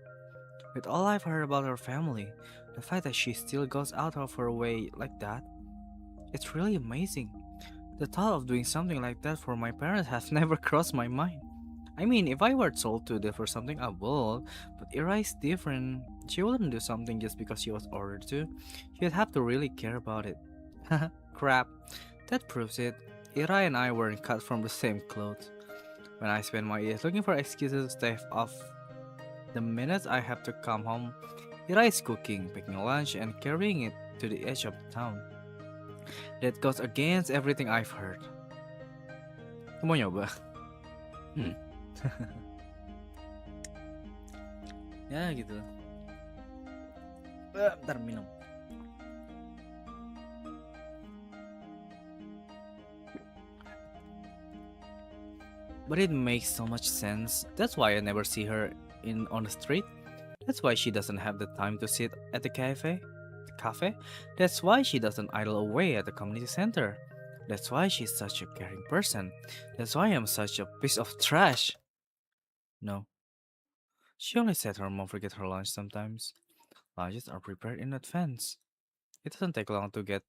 With all I've heard about her family, the fact that she still goes out of her way like that, it's really amazing. The thought of doing something like that for my parents has never crossed my mind. I mean, if I were told to do for something, I would, but Ira is different. She wouldn't do something just because she was ordered to. She'd have to really care about it. Crap. That proves it. Ira and I weren't cut from the same cloth. When I spend my years looking for excuses to stay off, the minute I have to come home, Ira is cooking, packing lunch, and carrying it to the edge of town. That goes against everything I've heard. Kamu mau nyoba? Hmm. Ya gitu. Bentar minum. But it makes so much sense. That's why I never see her on the street. That's why she doesn't have the time to sit at the cafe. That's why she doesn't idle away at the community center. That's why she's such a caring person. That's why I'm such a piece of trash. No. She only said her mom forget her lunch sometimes. Lunches are prepared in advance. It doesn't take long to get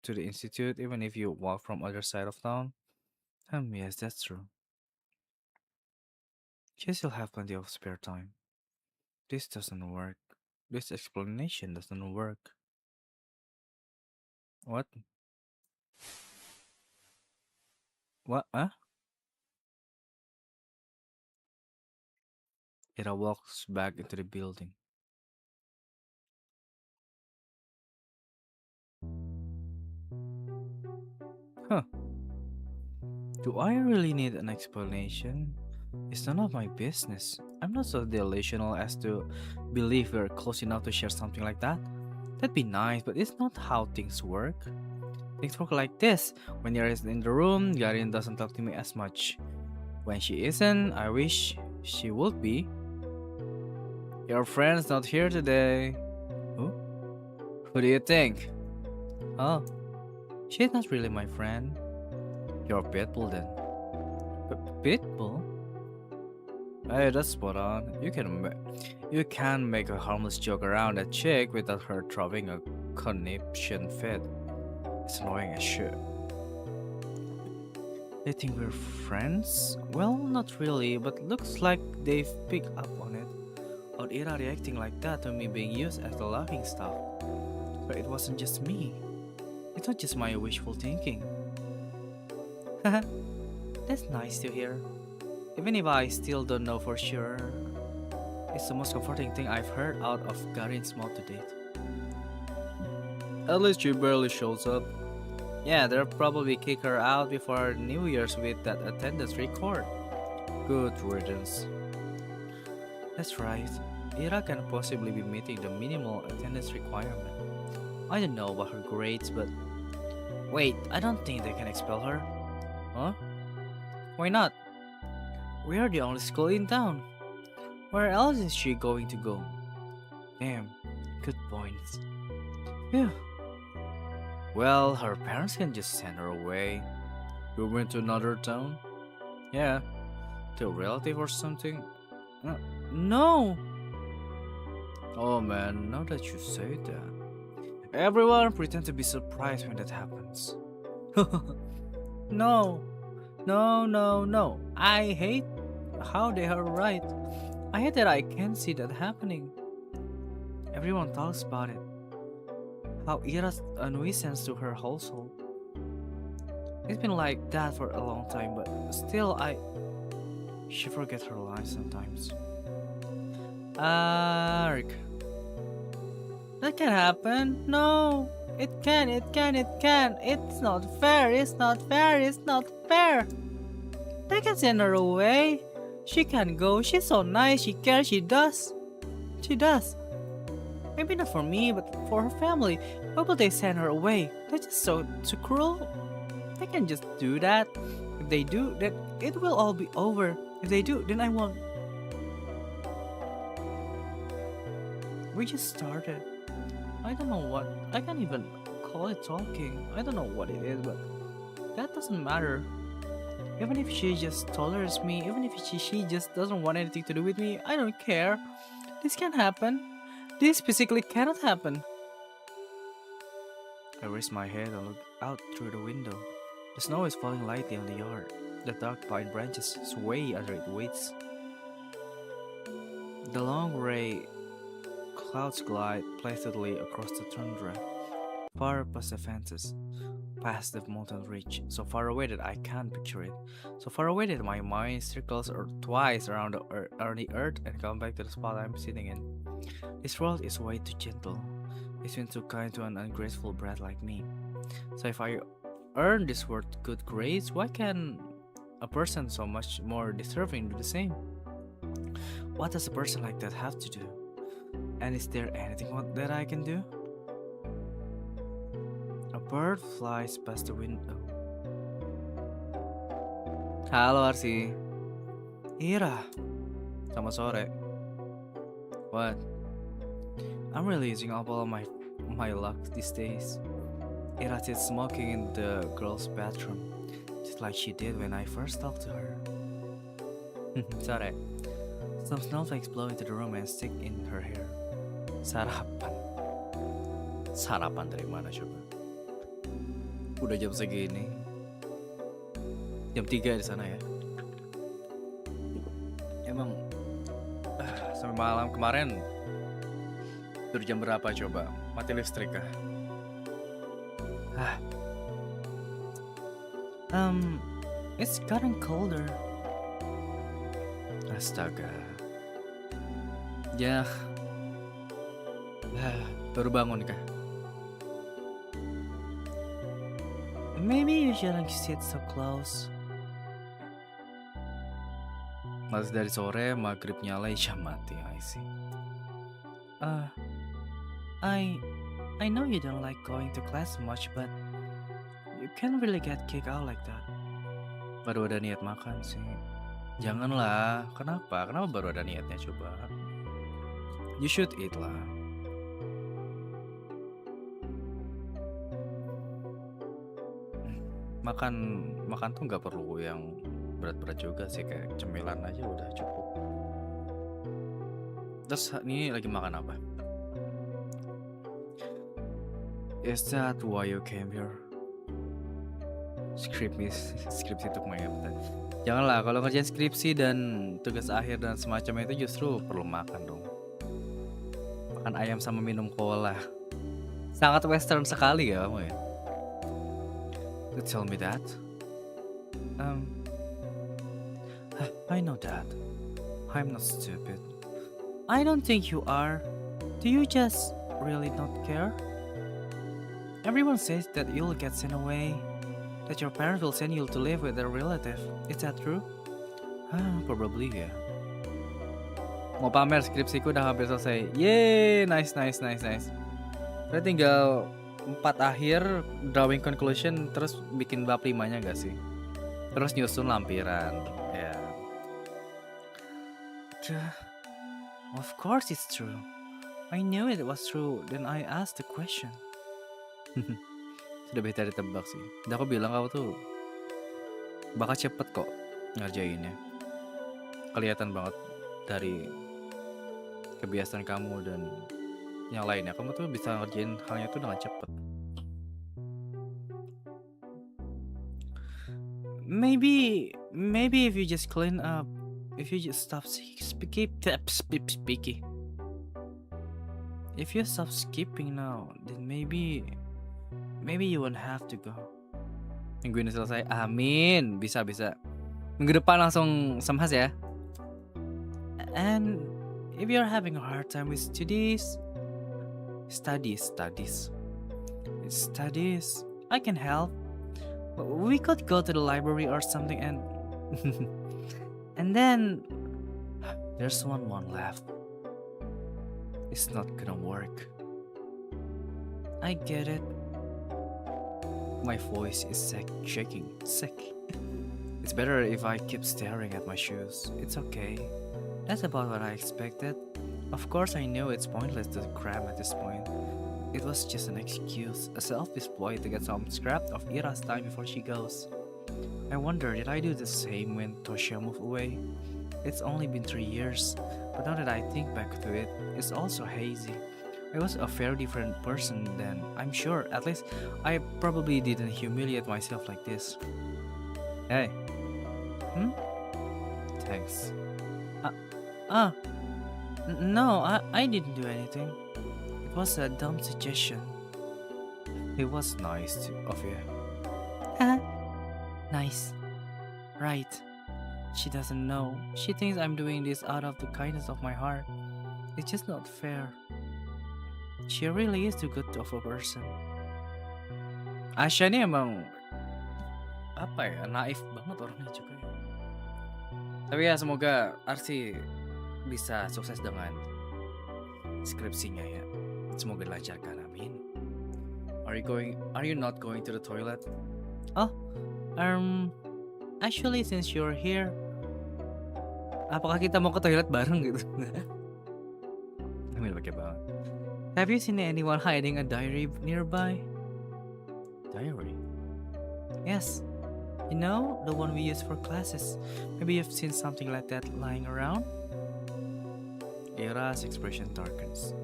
to the institute even if you walk from other side of town. Yes, that's true. She still have plenty of spare time. This doesn't work. This explanation doesn't work. What? What? Huh? Ira walks back into the building. Huh. Do I really need an explanation? It's none of my business. I'm not so delusional as to believe we're close enough to share something like that. That'd be nice, but it's not how things work. Things work like this. When Yara is in the room, Garin doesn't talk to me as much. When she isn't, I wish she would be. Your friend's not here today. Who? Who do you think? Oh, she's not really my friend. You're Pitbull then. Pitbull? Hey, that's spot on. You can make a harmless joke around a chick without her throwing a conniption fit. It's annoying as shit. They think we're friends? Well, not really, but looks like they've picked up on it. Or Ira reacting like that to me being used as the laughing stock. But it wasn't just me. It's not just my wishful thinking. Haha, that's nice to hear. Even if I still don't know for sure, it's the most comforting thing I've heard out of Garin's mouth to date. At least she barely shows up. Yeah, they'll probably kick her out before New Year's with that attendance record. Good riddance. That's right. Ira can possibly be meeting the minimal attendance requirement. I don't know about her grades, but wait, I don't think they can expel her. Huh? Why not? We are the only school in town. Where else is she going to go? Damn, good points. Phew. Well, her parents can just send her away. You went to another town? Yeah. To a relative or something? No! Oh man, now that you say that. Everyone pretend to be surprised when that happens. No! No, no, no. I hate how they are right. I hate that I can't see that happening. Everyone talks about it. How Ira's a nuisance to her household. It's been like that for a long time, but still she forgets her life sometimes. Ark. That can happen. No. It can. It's not fair. It's not fair. They can send her away. She can go. She's so nice. She cares. She does. Maybe not for me, but for her family. Why would they send her away? They're just so cruel. They can just do that. If they do, then it will all be over. If they do, then I won't. We just started. I don't know what. I can't even call it talking. I don't know what it is, but that doesn't matter. Even if she just tolerates me, even if she just doesn't want anything to do with me, I don't care. This can't happen. This physically cannot happen. I raise my head and look out through the window. The snow is falling lightly on the yard. The dark pine branches sway under its weights. The long gray clouds glide placidly across the tundra, far past the fences, past the mountain ridge, so far away that I can't picture it, so far away that my mind circles twice around the earth and comes back to the spot I'm sitting in. This world is way too gentle. It's been too kind to an ungrateful brat like me. So if I earn this world good grades, why can a person so much more deserving do the same? What does a person like that have to do? And is there anything that I can do? A bird flies past the window. Halo Arsi. Ira. Selamat sore. What? I'm really using up all of my luck these days. Ira sits smoking in the girl's bathroom, just like she did when I first talked to her. Sore. Some snowflakes blow into the room and stick in her hair. Sarapan. Sarapan dari mana coba? Udah jam segini. Jam 3 di sana ya. Emang sampai malam kemarin tidur jam berapa coba? Mati listrik kah? It's gotten colder. Astaga. Ya. Baru bangun kah? Maybe you shouldn't sit so close. Masih dari sore, maghrib nyala, isya mati. I see. I know you don't like going to class much, but you can't really get kicked out like that. Baru ada niat makan sih. Janganlah. Kenapa? Kenapa baru ada niatnya coba? You should eat lah. Makan tuh nggak perlu yang berat-berat juga sih, kayak cemilan aja udah cukup. Terus ini lagi makan apa? Is that why you came here? Skripsi untuk mengapa? Janganlah, kalau ngerjain skripsi dan tugas akhir dan semacam itu justru perlu makan dong. Makan ayam sama minum cola. Sangat western sekali ya kamu ya. You tell me that? I know that. I'm not stupid. I don't think you are. Do you just really not care? Everyone says that you'll get sent away, that your parents will send you to live with a relative. Is that true? Probably ya. Mau pamer skripsiku udah hampir selesai. Yeay, nice. Udah tinggal 4 akhir, drawing conclusion, terus bikin bab 5-nya gak sih? Terus nyusun lampiran. Ya. Of course it's true. I knew it was true, then I asked the question. Sudah bisa ditebak sih. Udah aku bilang kamu tuh bakal cepet kok ngerjainnya. Kelihatan banget dari kebiasaan kamu dan yang lainnya. Kamu tuh bisa ngerjain halnya tuh dengan cepet. Maybe if you just clean up, if you just stop speaking, if you stop skipping now, then maybe you won't have to go. Minggu ini selesai. Amin. Bisa. Minggu depan langsung semhas ya. And if you're having a hard time with studies, I can help. We could go to the library or something and then There's one left. It's not gonna work. I get it. My voice is shaking. It's better if I keep staring at my shoes. It's okay. That's about what I expected. Of course I knew it's pointless to cram at this point. It was just an excuse, a selfish ploy to get some scrap of Ira's time before she goes. I wonder, did I do the same when Toshia moved away? It's only been 3 years, but now that I think back to it, it's also hazy. I was a very different person then, I'm sure. At least I probably didn't humiliate myself like this. Hey. Thanks. No, I didn't do anything. It was a dumb suggestion. It was nice of you. Nice. Right. She doesn't know. She thinks I'm doing this out of the kindness of my heart. It's just not fair. She really is too good of a person. Asya ini emang naif banget orangnya juga ya. Tapi ya semoga Arsi bisa sukses dengan skripsinya ya. Semoga dilancarkan, amin. Are you not going to the toilet? Actually since you're here, apakah kita mau ke toilet bareng gitu? Ambil pakai banget. Have you seen anyone hiding a diary nearby? Diary? Yes. You know, the one we use for classes. Maybe you've seen something like that lying around? Ira's expression darkens.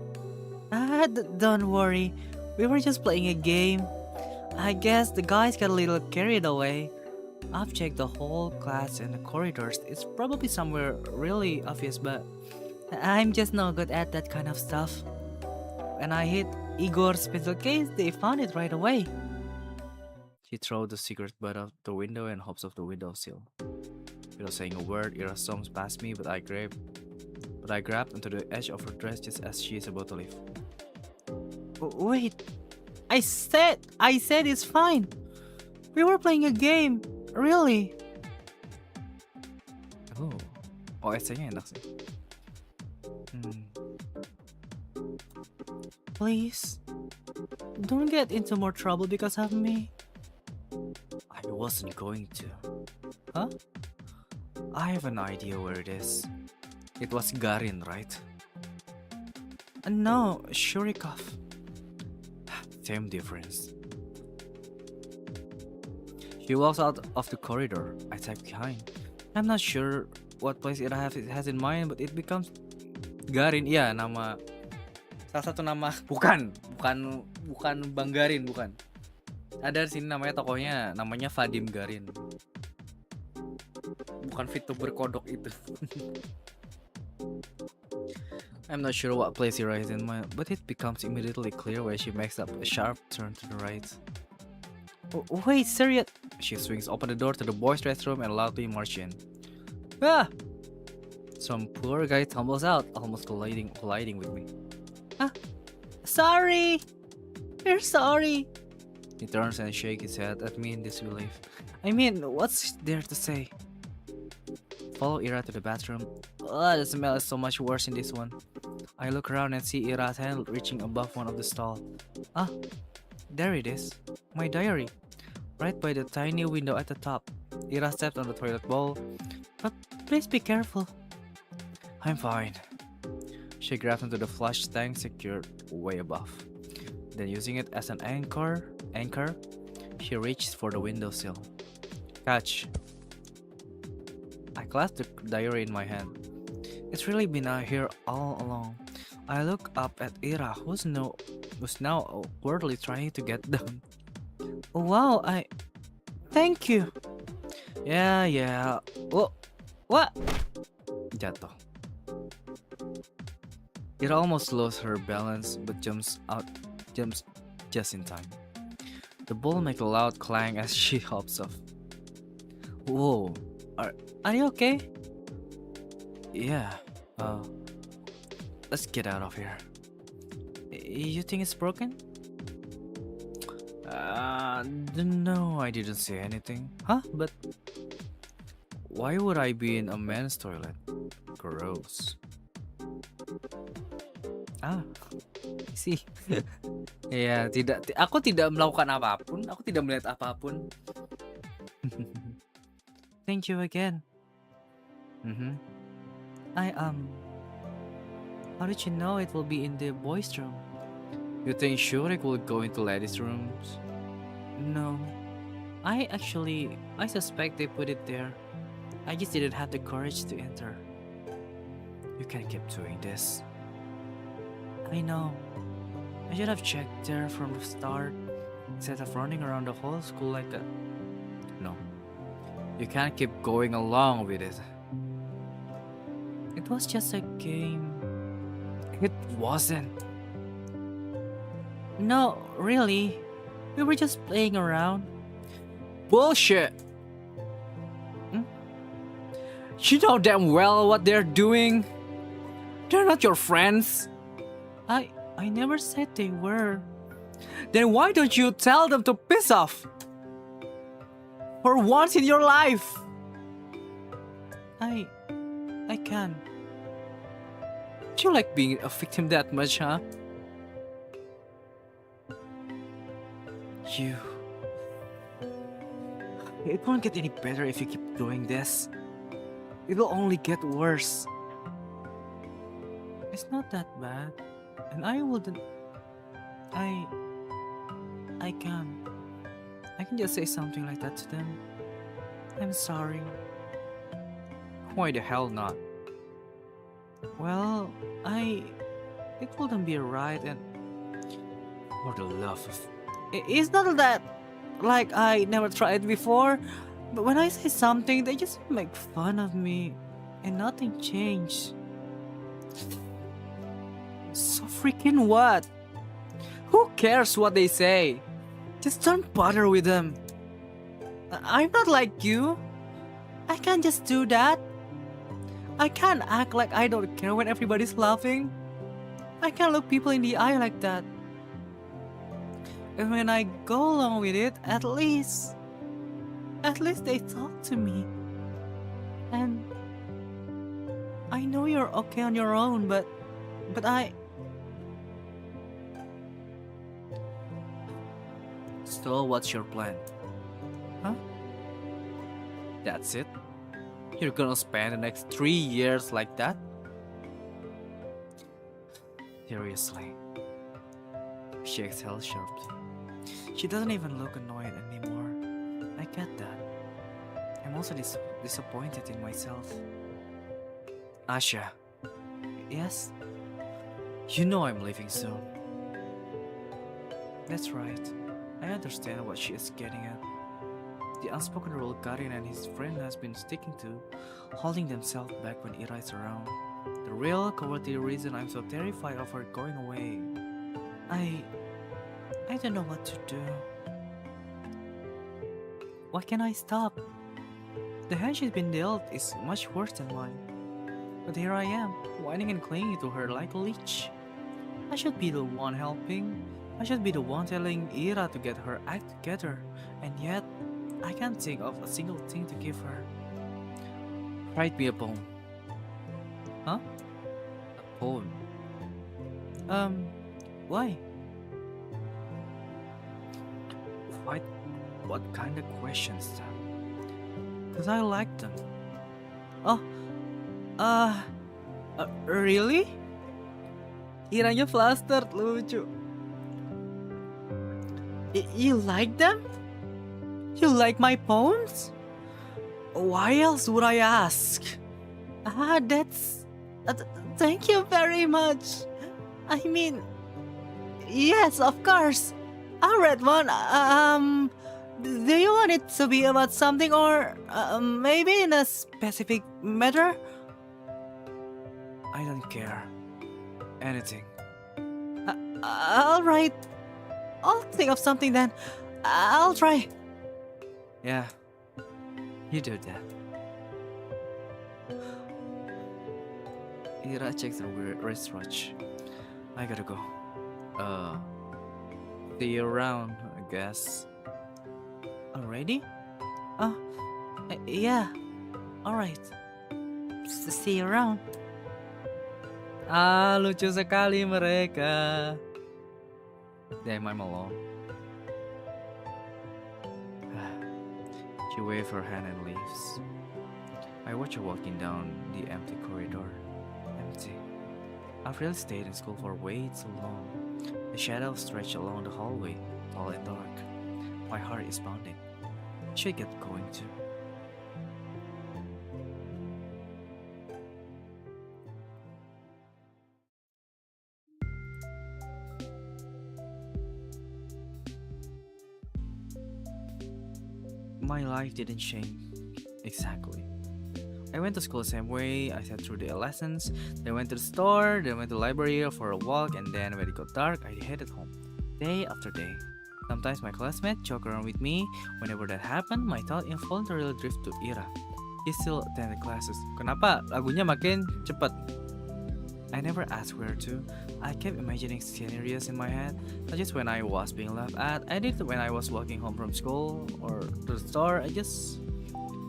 Don't worry. We were just playing a game. I guess the guys got a little carried away. I've checked the whole class and the corridors. It's probably somewhere really obvious, but I'm just not good at that kind of stuff. When I hit Igor's pencil case, they found it right away. She threw the cigarette butt out the window and hops off the windowsill. Without saying a word, Ira storms past me, but I grabbed onto the edge of her dress just as she is about to leave. Wait, I said it's fine. We were playing a game, really. Oh, essaynya enak sih. Please, don't get into more trouble because of me. I wasn't going to. Huh? I have an idea where it is. It was Garin, right? No, Shurikov. Same difference. She walks out of the corridor. I type behind. I'm not sure what place it has in mind, but it becomes Garin. Iya, nama salah satu nama bukan Bang Garin, bukan. Ada di sini namanya tokohnya, namanya Vadim Garin. Bukan VTuber kodok itu. I'm not sure what place Ira is in mind, but it becomes immediately clear when she makes up a sharp turn to the right. Wait, serious? She swings open the door to the boys' restroom and loudly marches in. Ah! Some poor guy tumbles out, almost colliding with me. Ah! Sorry! We're sorry! He turns and shakes his head at me in disbelief. I mean, what's there to say? Follow Ira to the bathroom. The smell is so much worse in this one. I look around and see Ira's hand reaching above one of the stalls. Ah, there it is. My diary. Right by the tiny window at the top. Ira stepped on the toilet bowl. But please be careful. I'm fine. She grabs onto the flush tank secured way above. Then using it as an anchor, she reaches for the windowsill. Catch. I clasp the diary in my hand. It's really been out here all along. I look up at Ira, who's now awkwardly trying to get down. Wow, thank you. Yeah. What? Jatuh. Ira almost loses her balance, but jumps just in time. The ball makes a loud clang as she hops off. Whoa, are you okay? Yeah. Let's get out of here. You think it's broken? No, I didn't say anything. Huh? But why would I be in a men's toilet? Gross. See. Ya, aku tidak melakukan apapun, aku tidak melihat apapun. Thank you again. How did you know it will be in the boys' room? You think Shurek will go into ladies' rooms? No. I suspect they put it there. I just didn't have the courage to enter. You can't keep doing this. I know. I should have checked there from the start instead of running around the whole school like that. No. You can't keep going along with it. It was just a game. It wasn't. No, really. We were just playing around. Bullshit! You know damn well what they're doing. They're not your friends. I never said they were. Then why don't you tell them to piss off? For once in your life. I can. Do you like being a victim that much, huh? It won't get any better if you keep doing this. It will only get worse. It's not that bad. And I wouldn't... I can just say something like that to them. I'm sorry. Why the hell not? Well, it wouldn't be right and... For the love of... It's not that, like, I never tried before, but when I say something, they just make fun of me, and nothing changed. So freaking what? Who cares what they say? Just don't bother with them. I'm not like you. I can't just do that. I can't act like I don't care when everybody's laughing. I can't look people in the eye like that. And when I go along with it, at least they talk to me. And I know you're okay on your own, but I... So what's your plan? Huh? That's it? You're gonna spend the next 3 years like that? Seriously. She exhaled sharply. She doesn't even look annoyed anymore. I get that. I'm also disappointed in myself. Asha. Yes? You know I'm leaving soon. That's right. I understand what she is getting at. The unspoken rule Karin and his friend has been sticking to, holding themselves back when Ira is around. The real cowardly reason I'm so terrified of her going away. I don't know what to do. Why can't I stop? The hand she's been dealt is much worse than mine. But here I am, whining and clinging to her like a leech. I should be the one helping. I should be the one telling Ira to get her act together. And yet, I can't think of a single thing to give her. Write me a poem. Huh? A poem? Why? What kind of questions then? Cause I like them. Oh, really? Iranya flustered, lucu. You like them? You like my poems? Why else would I ask? That's... thank you very much. I mean... Yes, of course. I read one. Do you want it to be about something or maybe in a specific matter? I don't care. Anything. Alright. I'll think of something then. I'll try. Yeah. You do that. Ira checks her wristwatch. I gotta go. See you around, I guess. Already? Yeah. Alright. See you around. Lucu sekali mereka. Damn, I'm alone. She waves her hand and leaves. I watch her walking down the empty corridor. Empty. I've really stayed in school for way too long. The shadows stretch along the hallway, tall and dark. My heart is pounding. I should get going too. My life didn't change exactly. I went to school the same way. I sat through the lessons, then went to the store, then went to the library for a walk, and then when it got dark, I headed home. Day after day. Sometimes my classmates joke around with me. Whenever that happened, my thought involuntarily drift to Ira. He still attended classes. Kenapa lagunya makin cepet? I never asked where to. I kept imagining scenarios in my head, not just when I was being laughed at. I did it when I was walking home from school or to the store.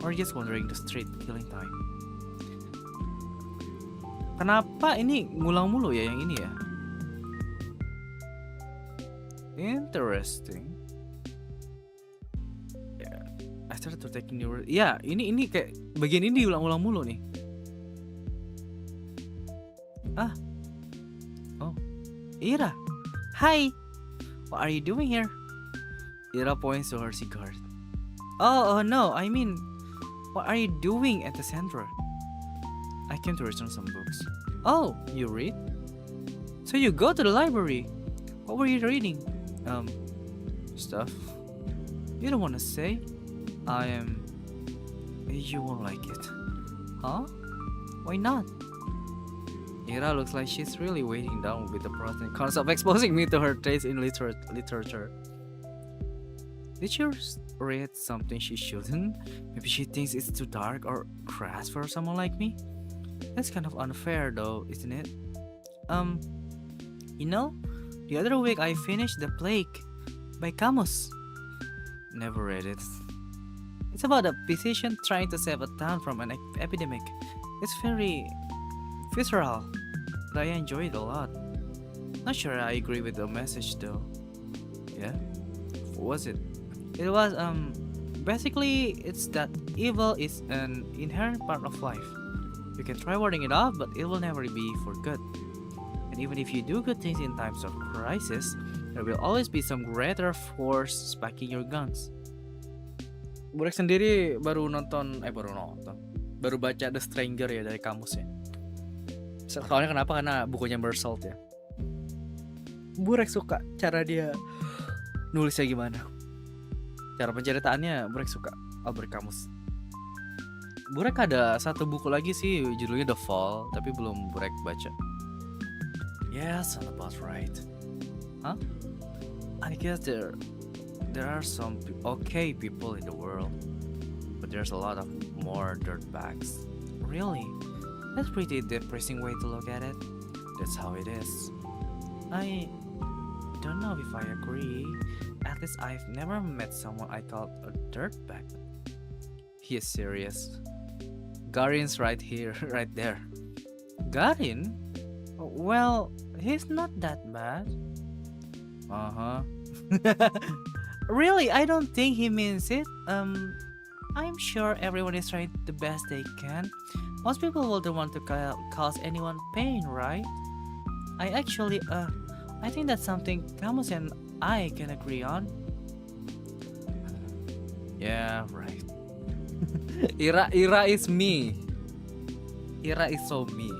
Or just wandering the street, killing time. Kenapa ini ngulang mulu ya yang ini ya? Interesting. Yeah, I started to take new. Ya, ini kayak bagian ini diulang-ulang mulu nih. Oh, Ira. Hi. What are you doing here? Ira points to her cigarette. Oh no, I mean, what are you doing at the center? I came to return some books. Oh, you read? So you go to the library. What were you reading? Stuff. You don't want to say? You won't like it. Huh? Why not? Ira looks like she's really weighing down with the pros and cons of exposing me to her taste in literature. Did you read something she shouldn't? Maybe she thinks it's too dark or crass for someone like me? That's kind of unfair though, isn't it? Um, you know, the other week I finished The Plague by Camus. Never read it. It's about a physician trying to save a town from an epidemic. It's very visceral, but I enjoy it a lot. Not sure I agree with the message though. Yeah? What was it? It was basically it's that evil is an inherent part of life. You can try warding it off, but it will never be for good. And even if you do good things in times of crisis, there will always be some greater force spiking your guns. Burek sendiri baru baca The Stranger ya dari kamus ya. Soalnya kenapa? Karena bukunya Bersolt ya. Burek suka cara dia nulisnya gimana. Cara penceritaannya Burek suka. Albert Camus. Burek ada satu buku lagi sih judulnya The Fall, tapi belum Burek baca. Yeah, sound about right. Huh? I guess there are some okay people in the world, but there's a lot of more dirtbags. Really? That's pretty depressing way to look at it. That's how it is. I don't know if I agree. At least I've never met someone I called a dirtbag. He is serious. Garin's right here, right there. Garin? Well, he's not that bad. Uh-huh. Really, I don't think he means it. I'm sure everyone is trying the best they can. Most people wouldn't want to cause anyone pain, right? I think that's something Camus and I can agree on. Yeah, right. Ira is me. Ira is so me.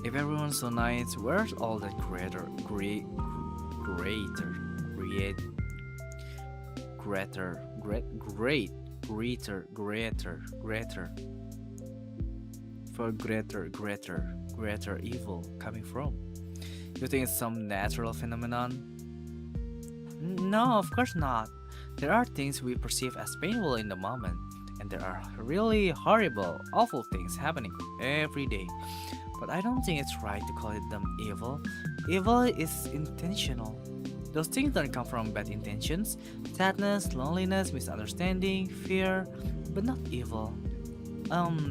If everyone's so nice, where's all that greater evil coming from? You think it's some natural phenomenon? No, of course not. There are things we perceive as painful in the moment, and there are really horrible, awful things happening every day. But I don't think it's right to call them evil. Evil is intentional. Those things don't come from bad intentions. Sadness, loneliness, misunderstanding, fear, but not evil.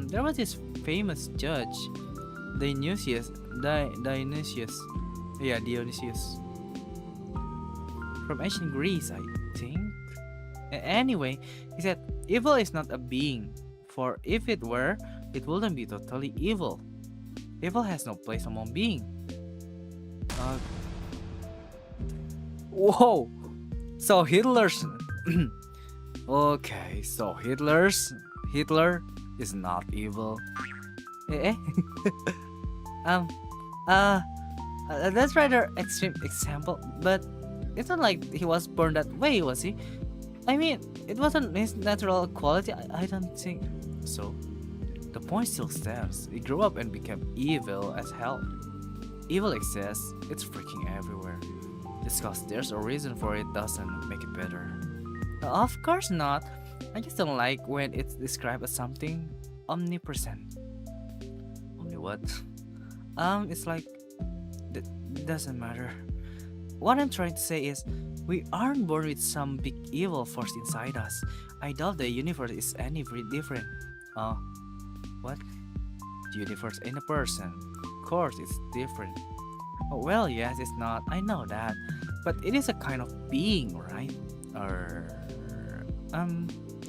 There was this famous judge, Dionysius. From ancient Greece, I think. Anyway, he said, evil is not a being, for if it were, it wouldn't be totally evil. Evil has no place among being. Whoa! So Hitler's... Okay, so Hitler is not evil. That's rather extreme example, but it's not like he was born that way, was he? I mean, it wasn't his natural quality. I don't think so. The point still stands. He grew up and became evil as hell. Evil exists. It's freaking everywhere. Just cause there's a reason for it doesn't make it better. Of course not. I just don't like when it's described as something omnipresent. Omni what? It's like that doesn't matter. What I'm trying to say is, we aren't born with some big evil force inside us. I doubt the universe is any different. What? The universe ain't a person. Of course, it's different. Oh, well, yes, it's not. I know that. But it is a kind of being, right?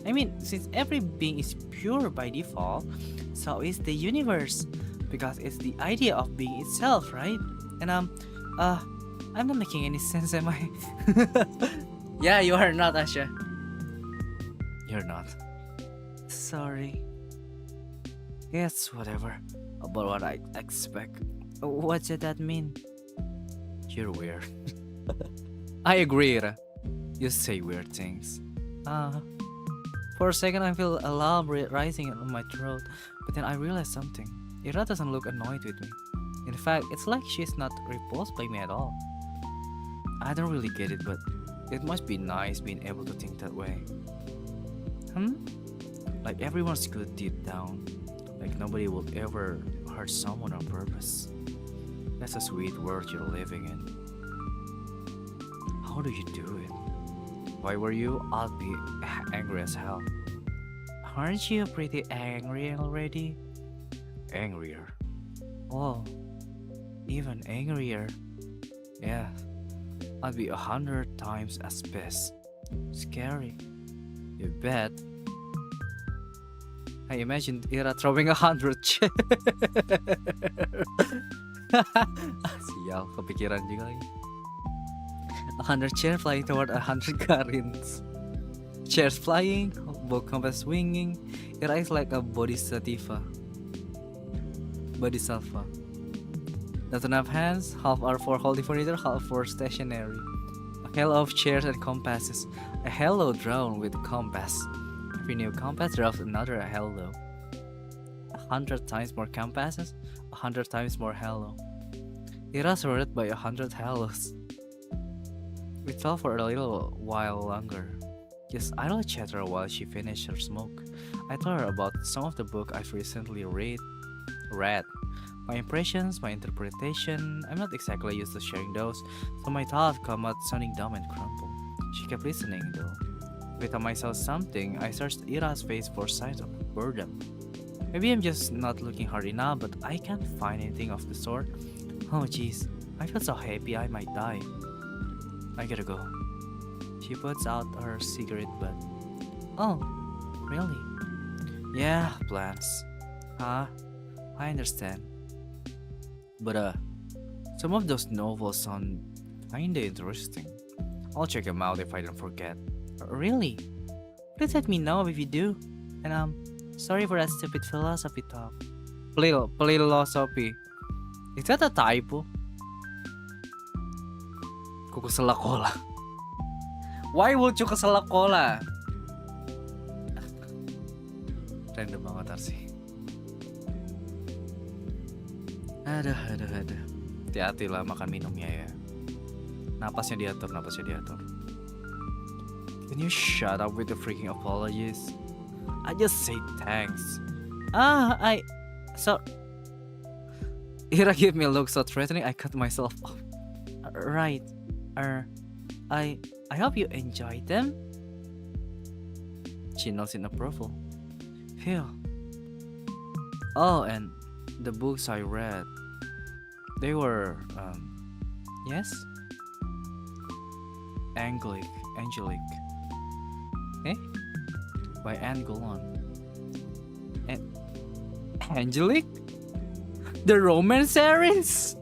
I mean, since every being is pure by default, so is the universe. Because it's the idea of being itself, right? And I'm not making any sense, am I? Yeah, you are not, Asha. You're not. Sorry. It's whatever. About what I expect. What does that mean? You're weird. I agree, Ira. You say weird things. For a second I feel a lump rising in my throat, but then I realized something. Ira doesn't look annoyed with me. In fact, it's like she's not repulsed by me at all. I don't really get it, but It must be nice being able to think that way. Like everyone's good deep down. Like nobody will ever hurt someone on purpose. That's a sweet world you're living in. How do you do it? If I were you, I'd be angry as hell. Aren't you pretty angry already? Angrier. Oh, even angrier. Yeah, I'd be 100 times as pissed. Scary. You bet. I imagine Ira throwing 100 chairs. Sial, kepikiran juga lagi. 100 chairs flying toward 100 Karins. Chairs flying, both compass swinging. Ira is like a bodhisattva. Not enough hands, half are for holding furniture, half for stationery. A hell of chairs and compasses. A hello drawn with compass. Every new compass draws another hello. 100 times more compasses, 100 times more hello. Ira surrounded by 100 hellos. We talked for a little while longer. Just idle chatter while she finished her smoke. I told her about some of the book I've recently read. My impressions, my interpretation. I'm not exactly used to sharing those, so my thoughts come out sounding dumb and crumpled. She kept listening though. Every time I saw something, I searched Ira's face for signs of boredom. Maybe I'm just not looking hard enough, but I can't find anything of the sort. Oh jeez, I feel so happy I might die. I gotta go. She puts out her cigarette butt. Oh, really? Yeah, plans. Huh? I understand. But some of those novels sound kinda interesting. I'll check them out if I don't forget. Really? Please let me know if you do. And sorry for that stupid philosophy talk. Philosophy. Is that a typo? Kok kesel kola? Why would you kesel kola? Random banget Arsi. Aduh. Hati-hati lah makan minumnya ya. Napasnya diatur. Can you shut up with the freaking apologies? I just say thanks. Ira gave me a look so threatening I cut myself off. Right. I hope you enjoyed them. She nods in approval. Phew. Oh, and the books I read, they were, yes? Angelic. Eh? By Anne Golan. Angelic? The romance series?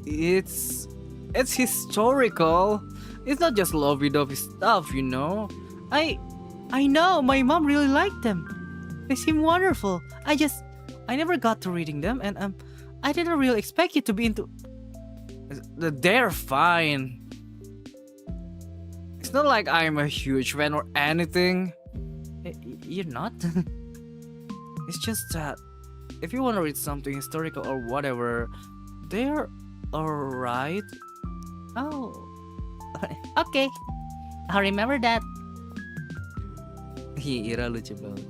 It's historical. It's not just lovey-dovey stuff, you know. I know, my mom really liked them. They seem wonderful. I never got to reading them, and I didn't really expect you to be into. They're fine. It's not like I'm a huge fan or anything. You're not. It's just that if you want to read something historical or whatever, they're alright. Oh, okay. I'll remember that. Ira lucu banget.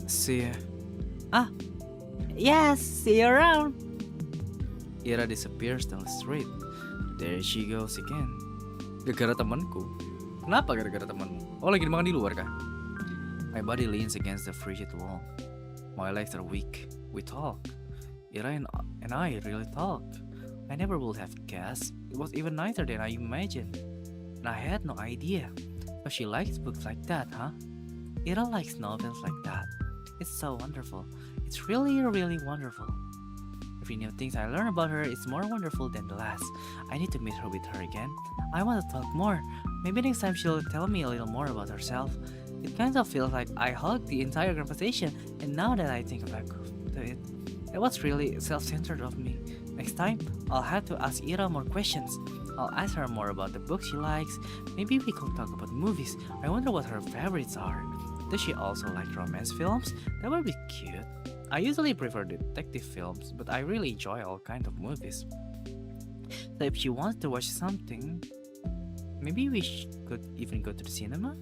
See ya. Yes, see you around. Ira disappears down the street. There she goes again. Gara-gara temanku. Kenapa gara-gara temanmu? Oh, lagi makan di luar kah? My body leans against the frigid wall. My legs are weak. We talk. Ira and I really talk. I never would have guessed. It was even nicer than I imagined. And I had no idea. So she likes books like that, huh? Ira likes novels like that. It's so wonderful. It's really, really wonderful. Every new things I learn about her is more wonderful than the last. I need to meet her with her again. I want to talk more. Maybe next time she'll tell me a little more about herself. It kind of feels like I hugged the entire conversation, and now that I think back to it, it was really self-centered of me. Next time, I'll have to ask Ira more questions. I'll ask her more about the books she likes. Maybe we could talk about movies. I wonder what her favorites are. Does she also like romance films? That would be cute. I usually prefer detective films, but I really enjoy all kinds of movies. So if she wants to watch something, maybe we could even go to the cinema?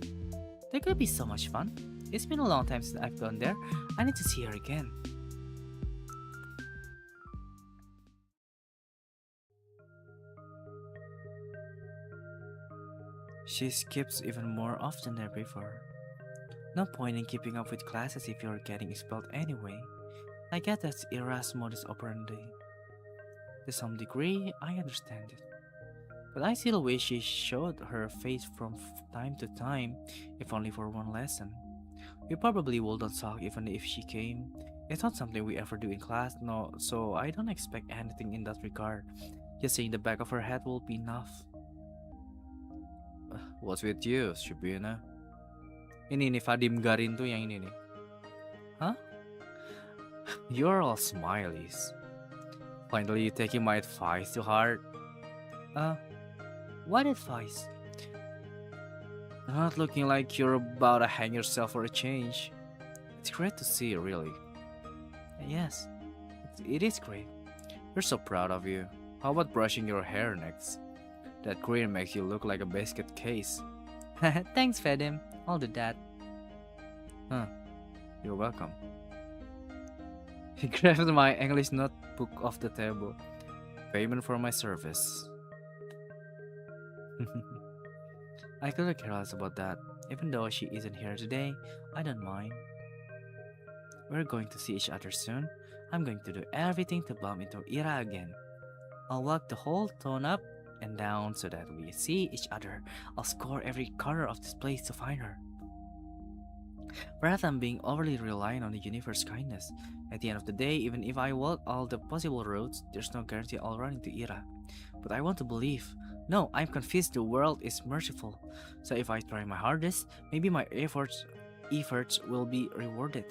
That could be so much fun. It's been a long time since I've gone there. I need to see her again. She skips even more often than before. No point in keeping up with classes if you're getting expelled anyway. I get that's Ira's modus operandi. To some degree, I understand it. But I still wish she showed her face from time to time, if only for one lesson. We probably wouldn't talk even if she came. It's not something we ever do in class, no, so I don't expect anything in that regard. Just seeing the back of her head will be enough. What's with you, Shibuna? Ini nih Vadim Garin tuh yang ini nih. Huh? You're all smileys. Finally, you taking my advice to heart? What advice? Not looking like you're about to hang yourself for a change. It's great to see, really. Yes, it is great. We're so proud of you. How about brushing your hair next? That green makes you look like a biscuit case. Thanks, Vadim. I'll do that. You're welcome. He grabbed my English notebook off the table. Payment for my service. I couldn't care less about that. Even though she isn't here today, I don't mind. We're going to see each other soon. I'm going to do everything to bump into Ira again. I'll walk the whole town up and down so that we see each other. I'll score every corner of this place to find her. Perhaps I'm being overly reliant on the universe's kindness. At the end of the day, even if I walk all the possible roads, there's no guarantee I'll run into Ira. But I want to believe. No, I'm convinced the world is merciful. So if I try my hardest, maybe my efforts will be rewarded.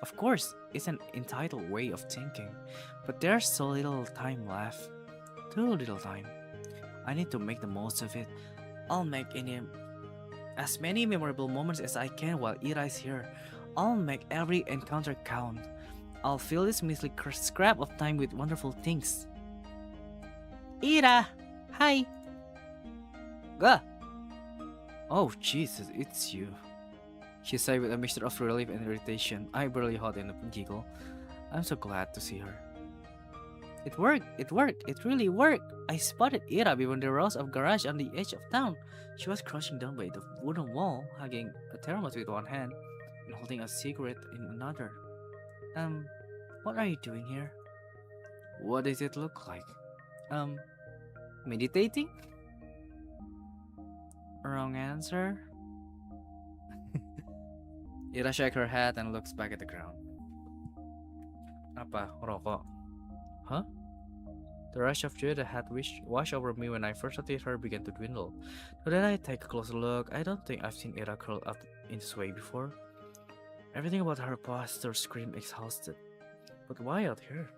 Of course, it's an entitled way of thinking, but there's so little time left. Too little time. I need to make the most of it. I'll make as many memorable moments as I can while Ira is here. I'll make every encounter count. I'll fill this measly scrap of time with wonderful things. Ira! Hi! Gah! Oh, Jesus, it's you. She sighed with a mixture of relief and irritation. I barely held in a giggle. I'm so glad to see her. It worked, it really worked. I spotted Ira behind the rows of garage on the edge of town. She was crouching down by the wooden wall, hugging a thermos with one hand and holding a cigarette in another. What are you doing here? What does it look like? Meditating? Wrong answer. Ira shakes her head and looks back at the ground. Apa? Rokok? Huh? The rush of joy that had washed over me when I first noticed her began to dwindle. Now that I take a closer look, I don't think I've seen Ira curled up in this way before. Everything about her posture screamed exhausted. But why out here?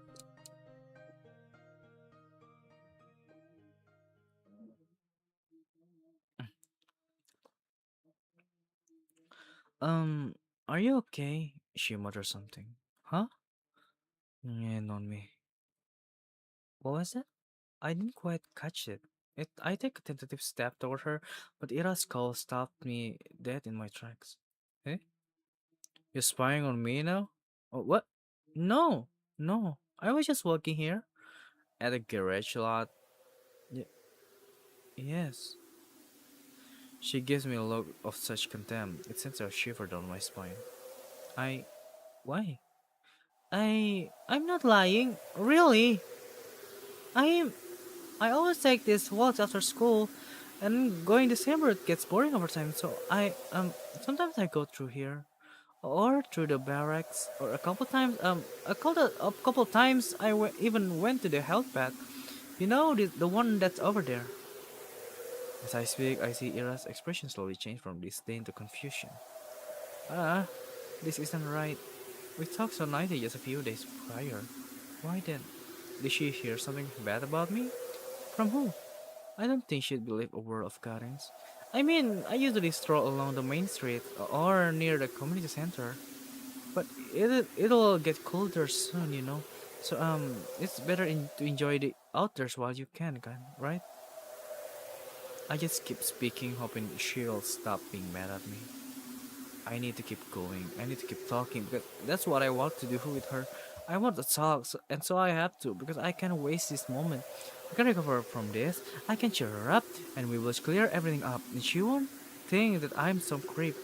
Are you okay? She muttered something. Huh? And on me. What was that? I didn't quite catch it. I take a tentative step toward her, but Ira's call stopped me dead in my tracks. Eh? You're spying on me now? Oh, what? No, no. I was just walking here. At a garage lot? Yes. She gives me a look of such contempt, it sends a shiver down my spine. Why? I'm not lying. Really. I always take these walks after school, and going the same route gets boring over time, so sometimes I go through here. Or through the barracks, or a couple times, a couple times even went to the health pad. You know, the one that's over there. As I speak, I see Ira's expression slowly change from disdain to confusion. This isn't right. We talked so nicely just a few days prior. Why then? Did she hear something bad about me? From who? I don't think she'd believe a word of guidance. I mean, I usually stroll along the main street or near the community center. But it'll get colder soon, you know. So it's better to enjoy the out there while you can, right? I just keep speaking, hoping she'll stop being mad at me. I need to keep going. I need to keep talking because that's what I want to do with her. I want to talk, and so I have to because I can't waste this moment. We can recover from this. I can cheer her up, and we will clear everything up. And she won't think that I'm some creep.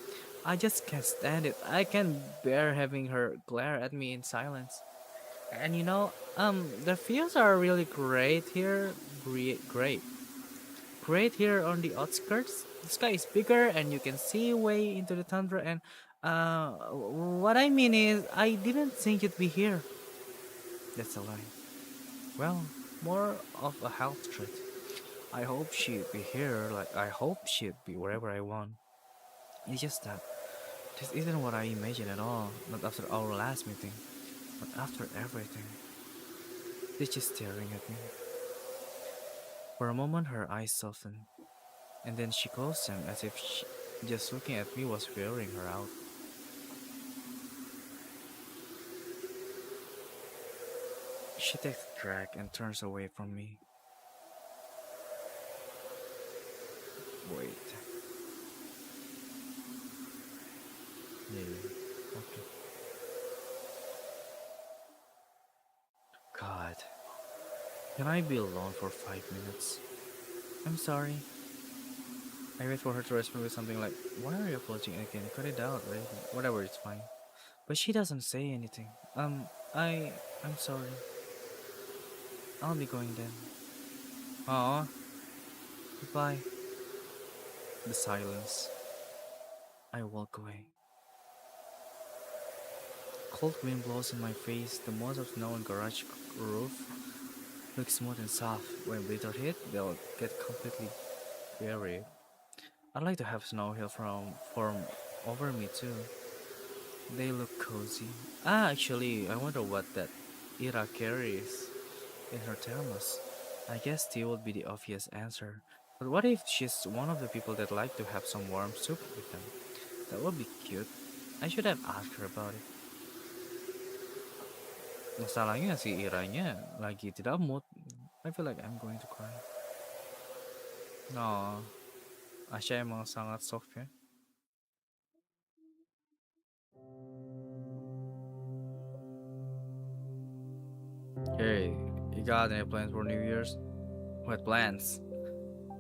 I just can't stand it. I can't bear having her glare at me in silence. And the views are really great here. Great. Great here on the outskirts. The sky is bigger and you can see way into the tundra. And what I mean is, I didn't think you'd be here. That's a lie. Well, more of a health threat. I hope she'd be here, like I hope she'd be wherever I want. It's just that this isn't what I imagined at all. Not after our last meeting, but after everything. She's just staring at me. For a moment, her eyes softened, and then she closed them as if just looking at me was wearing her out. She takes a drag and turns away from me. Wait. Yeah. Okay. God. Can I be alone for 5 minutes? I'm sorry. I wait for her to respond with something like, "Why are you approaching again? Cut it out, right? Whatever, it's fine." But she doesn't say anything. I'm sorry. I'll be going then. Aw, goodbye. The silence. I walk away. Cold wind blows in my face. The most of snow on garage roof looks smooth and soft. When winter hit, they'll get completely buried. I'd like to have snow hill form over me too. They look cozy. Actually, I wonder what that Ira carries in her thermos. I guess tea would be the obvious answer. But what if she's one of the people that like to have some warm soup with them? That would be cute. I should have asked her about it. Masalahnya si Iranya lagi tidak mood. I feel like I'm going to cry. No, Asya emang sangat soft ya. Hey, you got any plans for New Year's? What plans?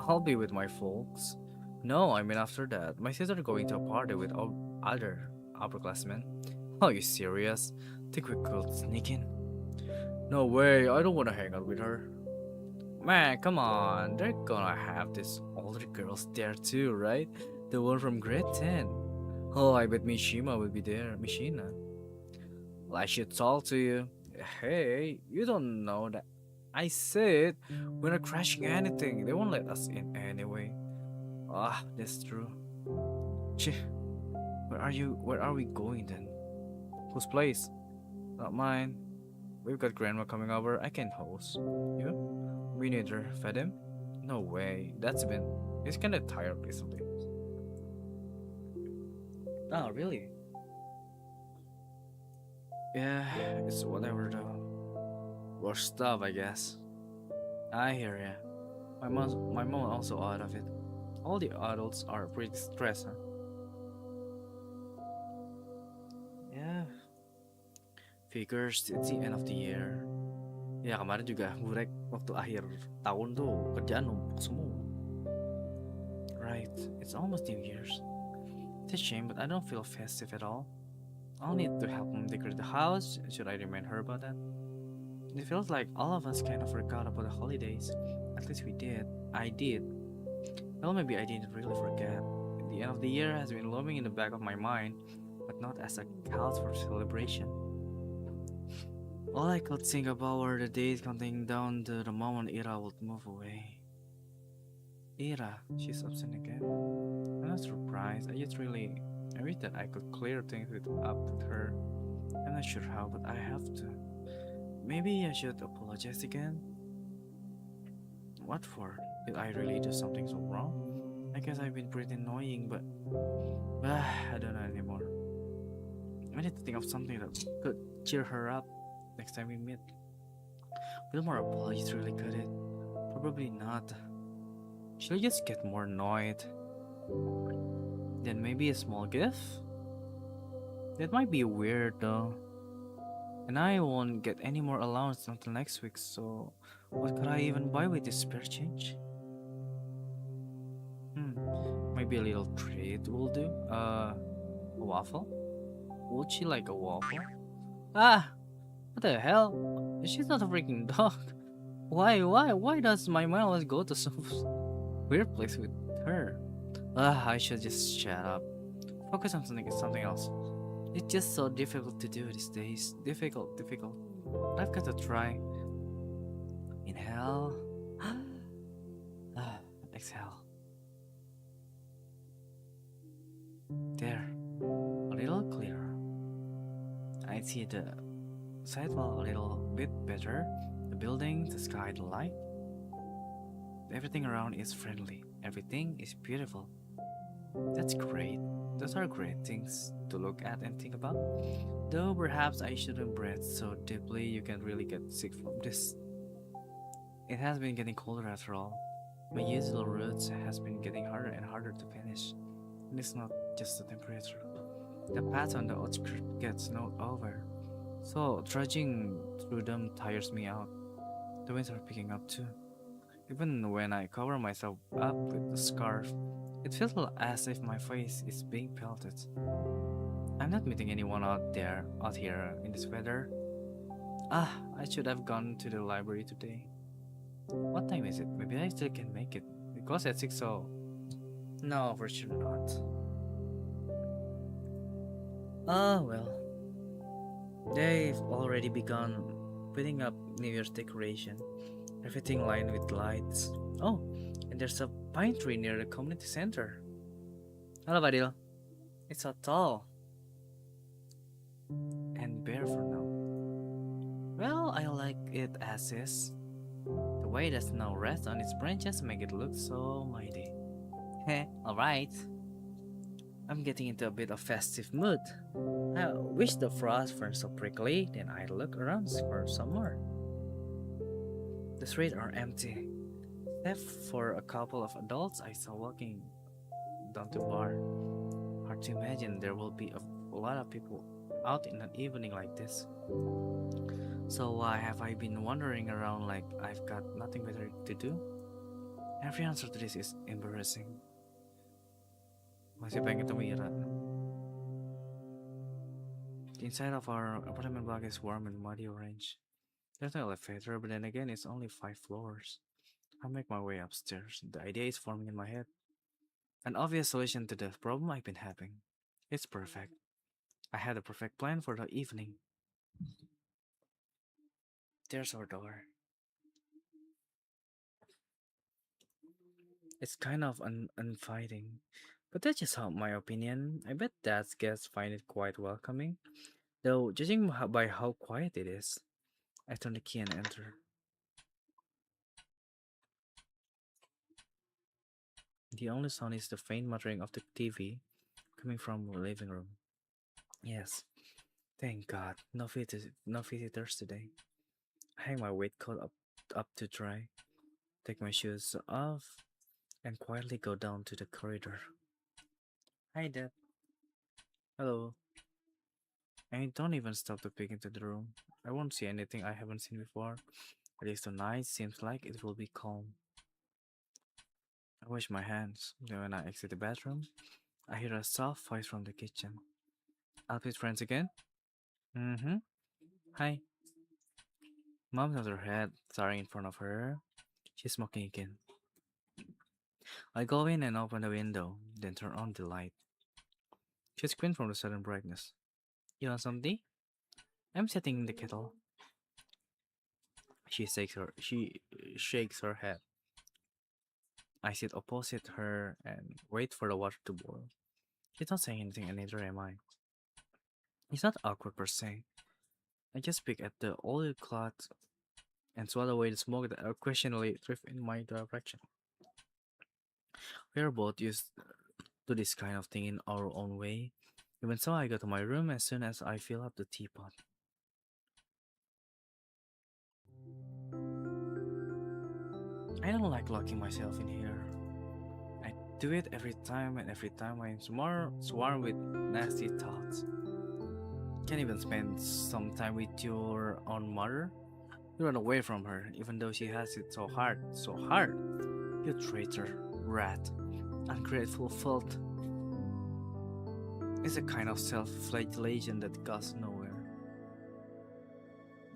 I'll be with my folks. No, I mean after that. My sister going to a party with other upperclassmen. Are you serious? Think we could sneak in? No way, I don't want to hang out with her. Man, come on, they're gonna have these older girls there too, right? The one from grade 10. Oh, I bet Mishima will be there. Mishina. Well, I should talk to you. Hey, you don't know that. I said, we're not crashing anything. They won't let us in anyway. Ah, that's true. Cheh, where are you? Where are we going then? Whose place? Not mine. We've got grandma coming over. I can host. You? Me neither. Fed him? No way. He's kinda tired recently. Oh, really? Yeah, it's whatever though. Worse stuff, I guess. I hear ya. My mom also out of it. All the adults are pretty stressed, huh? Yeah. Figures it's the end of the year. Ya kemarin juga Burek waktu akhir tahun tuh kerjaan numpuk semua. Right, it's almost New Year's. It's a shame, but I don't feel festive at all. I'll need to help mom decorate the house. Should I remind her about that? It feels like all of us kind of forgot about the holidays. At least we did. I did. Well, maybe I didn't really forget. The end of the year has been looming in the back of my mind, but not as a cause for celebration. All I could think about were the days counting down to the moment Ira would move away. Ira, she's absent again. I'm not surprised. I wish that I could clear things up with her. I'm not sure how, but I have to. Maybe I should apologize again. What for? Did I really do something so wrong? I guess I've been pretty annoying, but I don't know anymore. I need to think of something that could cheer her up next time we meet. Will more apologies really cut it? Probably not. She'll just get more annoyed. Then maybe a small gift? That might be weird though. And I won't get any more allowance until next week, so what could I even buy with this spare change? Maybe a little treat will do. A waffle? Would she like a waffle? Ah, what the hell? She's not a freaking dog. Why does my mind always go to some weird place with her? I should just shut up. Focus on something else. It's just so difficult to do these days. Difficult. I've got to try. Inhale. Exhale. There. A little clearer. I see the sidewalk a little bit better. The building, the sky, the light. Everything around is friendly. Everything is beautiful. That's great. Those are great things to look at and think about. Though perhaps I shouldn't breathe so deeply you can really get sick from this. It has been getting colder after all. My usual route has been getting harder and harder to finish. And it's not just the temperature. The path on the outskirts gets snowed over. So trudging through them tires me out. The winds are picking up too. Even when I cover myself up with the scarf, it feels as if my face is being pelted. I'm not meeting anyone out here in this weather. I should have gone to the library today. What time is it? Maybe I still can make it. It closes at 6, so... No, for sure not. Well. They've already begun putting up New Year's decoration. Everything lined with lights. Oh, and there's a pine tree near the community center. Hello, Badil. It's so tall. And bare for now. Well, I like it as is. The way the snow rests on its branches make it look so mighty. Heh, alright. I'm getting into a bit of festive mood. I wish the frost weren't so prickly, then I'd look around for some more. The streets are empty, except for a couple of adults I saw walking down the bar. Hard to imagine there will be a lot of people out in an evening like this. So why have I been wandering around like I've got nothing better to do? Every answer to this is embarrassing. Masih pengen ketemu Ira. The inside of our apartment block is warm and muddy orange. There's no elevator, but then again, it's only 5 floors. I make my way upstairs. The idea is forming in my head. An obvious solution to the problem I've been having. It's perfect. I had a perfect plan for the evening. There's our door. It's kind of uninviting, but that's just my opinion. I bet dad's guests find it quite welcoming, though judging by how quiet it is. I turn the key and enter. The only sound is the faint muttering of the TV coming from the living room. Yes, thank God, no visitors today. I hang my waistcoat up to dry, take my shoes off, and quietly go down to the corridor. Hi, Dad. Hello. And I don't even stop to peek into the room. I won't see anything I haven't seen before. At least tonight seems like it will be calm. I wash my hands. Then when I exit the bathroom, I hear a soft voice from the kitchen. Out with friends again? Mm-hmm. Hi. Mom nods her head, staring in front of her. She's smoking again. I go in and open the window, then turn on the light. She screams from the sudden brightness. You want some tea? I'm setting the kettle. She shakes her head. I sit opposite her and wait for the water to boil. She's not saying anything, and neither am I. It's not awkward per se. I just pick at the oilcloth and swallow away the smoke that occasionally drift in my direction. We are both used to this kind of thing in our own way. Even so, I go to my room as soon as I fill up the teapot. I don't like locking myself in here. I do it every time I'm swarmed with nasty thoughts. Can't even spend some time with your own mother. You run away from her, even though she has it so hard, so hard. You traitor, rat, ungrateful filth. It's a kind of self-flagellation that goes nowhere.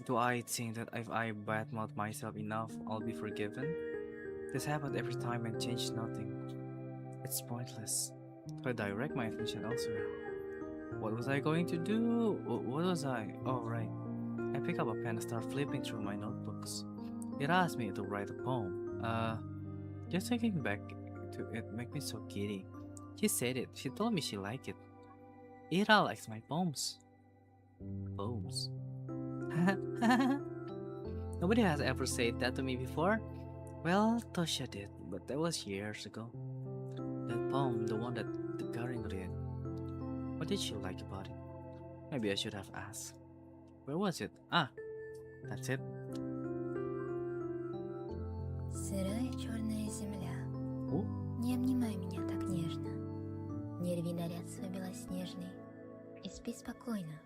Do I think that if I badmouth myself enough, I'll be forgiven? This happens every time and changes nothing. It's pointless. So I direct my attention elsewhere. What was I going to do? What was I? Oh, right. I pick up a pen and start flipping through my notebooks. It asked me to write a poem. Just thinking back to it makes me so giddy. She said it. She told me she liked it. Ira likes my poems. Poems. Nobody has ever said that to me before. Well, Tosha did, but that was years ago. That poem, the one that the Karen read. What did she like about it? Maybe I should have asked. Where was it? Ah, that's it. Сырая черная земля, Oh, не обнимай меня так нежно. Не рви наряд свой белоснежный и спи спокойно.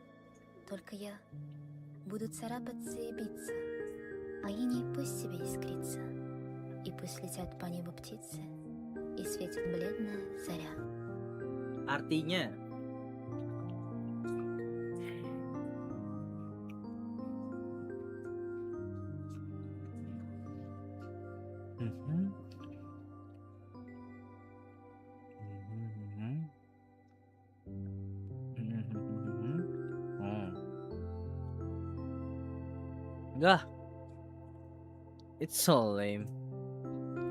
Только я буду царапаться и биться, а иней пусть себе искрится. И пусть летят по небу птицы, и светит бледная заря. artinya. Mhm. Mhm. Mhm. Oh. Gah, it's so lame.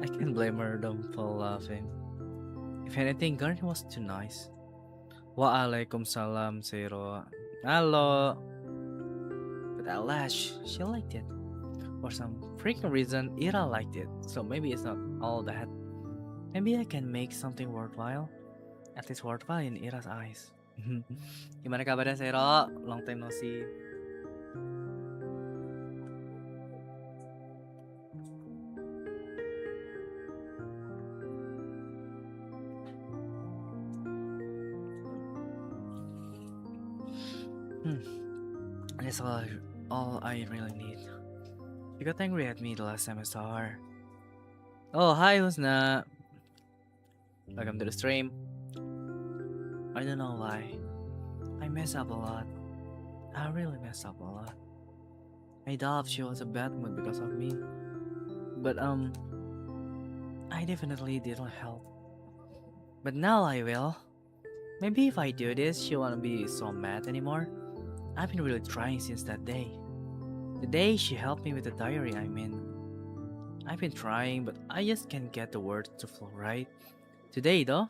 I can't blame her though for laughing. If anything, Garden was too nice. Waalaikumsalam, Zero. Hello. But alas, she liked it. For some freaking reason, Ira liked it. So maybe it's not all that. Maybe I can make something worthwhile. At least worthwhile in Ira's eyes. Gimana kabarnya, Zero? Long time no see. That's all I really need. You got angry at me the last time I saw her. Oh, hi, Husna. Welcome to the stream. I don't know why. I mess up a lot. I really mess up a lot. I doubt she was a bad mood because of me. But, I definitely didn't help. But now I will. Maybe if I do this, she won't be so mad anymore. I've been really trying since that day. The day she helped me with the diary, I mean. I've been trying, but I just can't get the words to flow right. Today, though.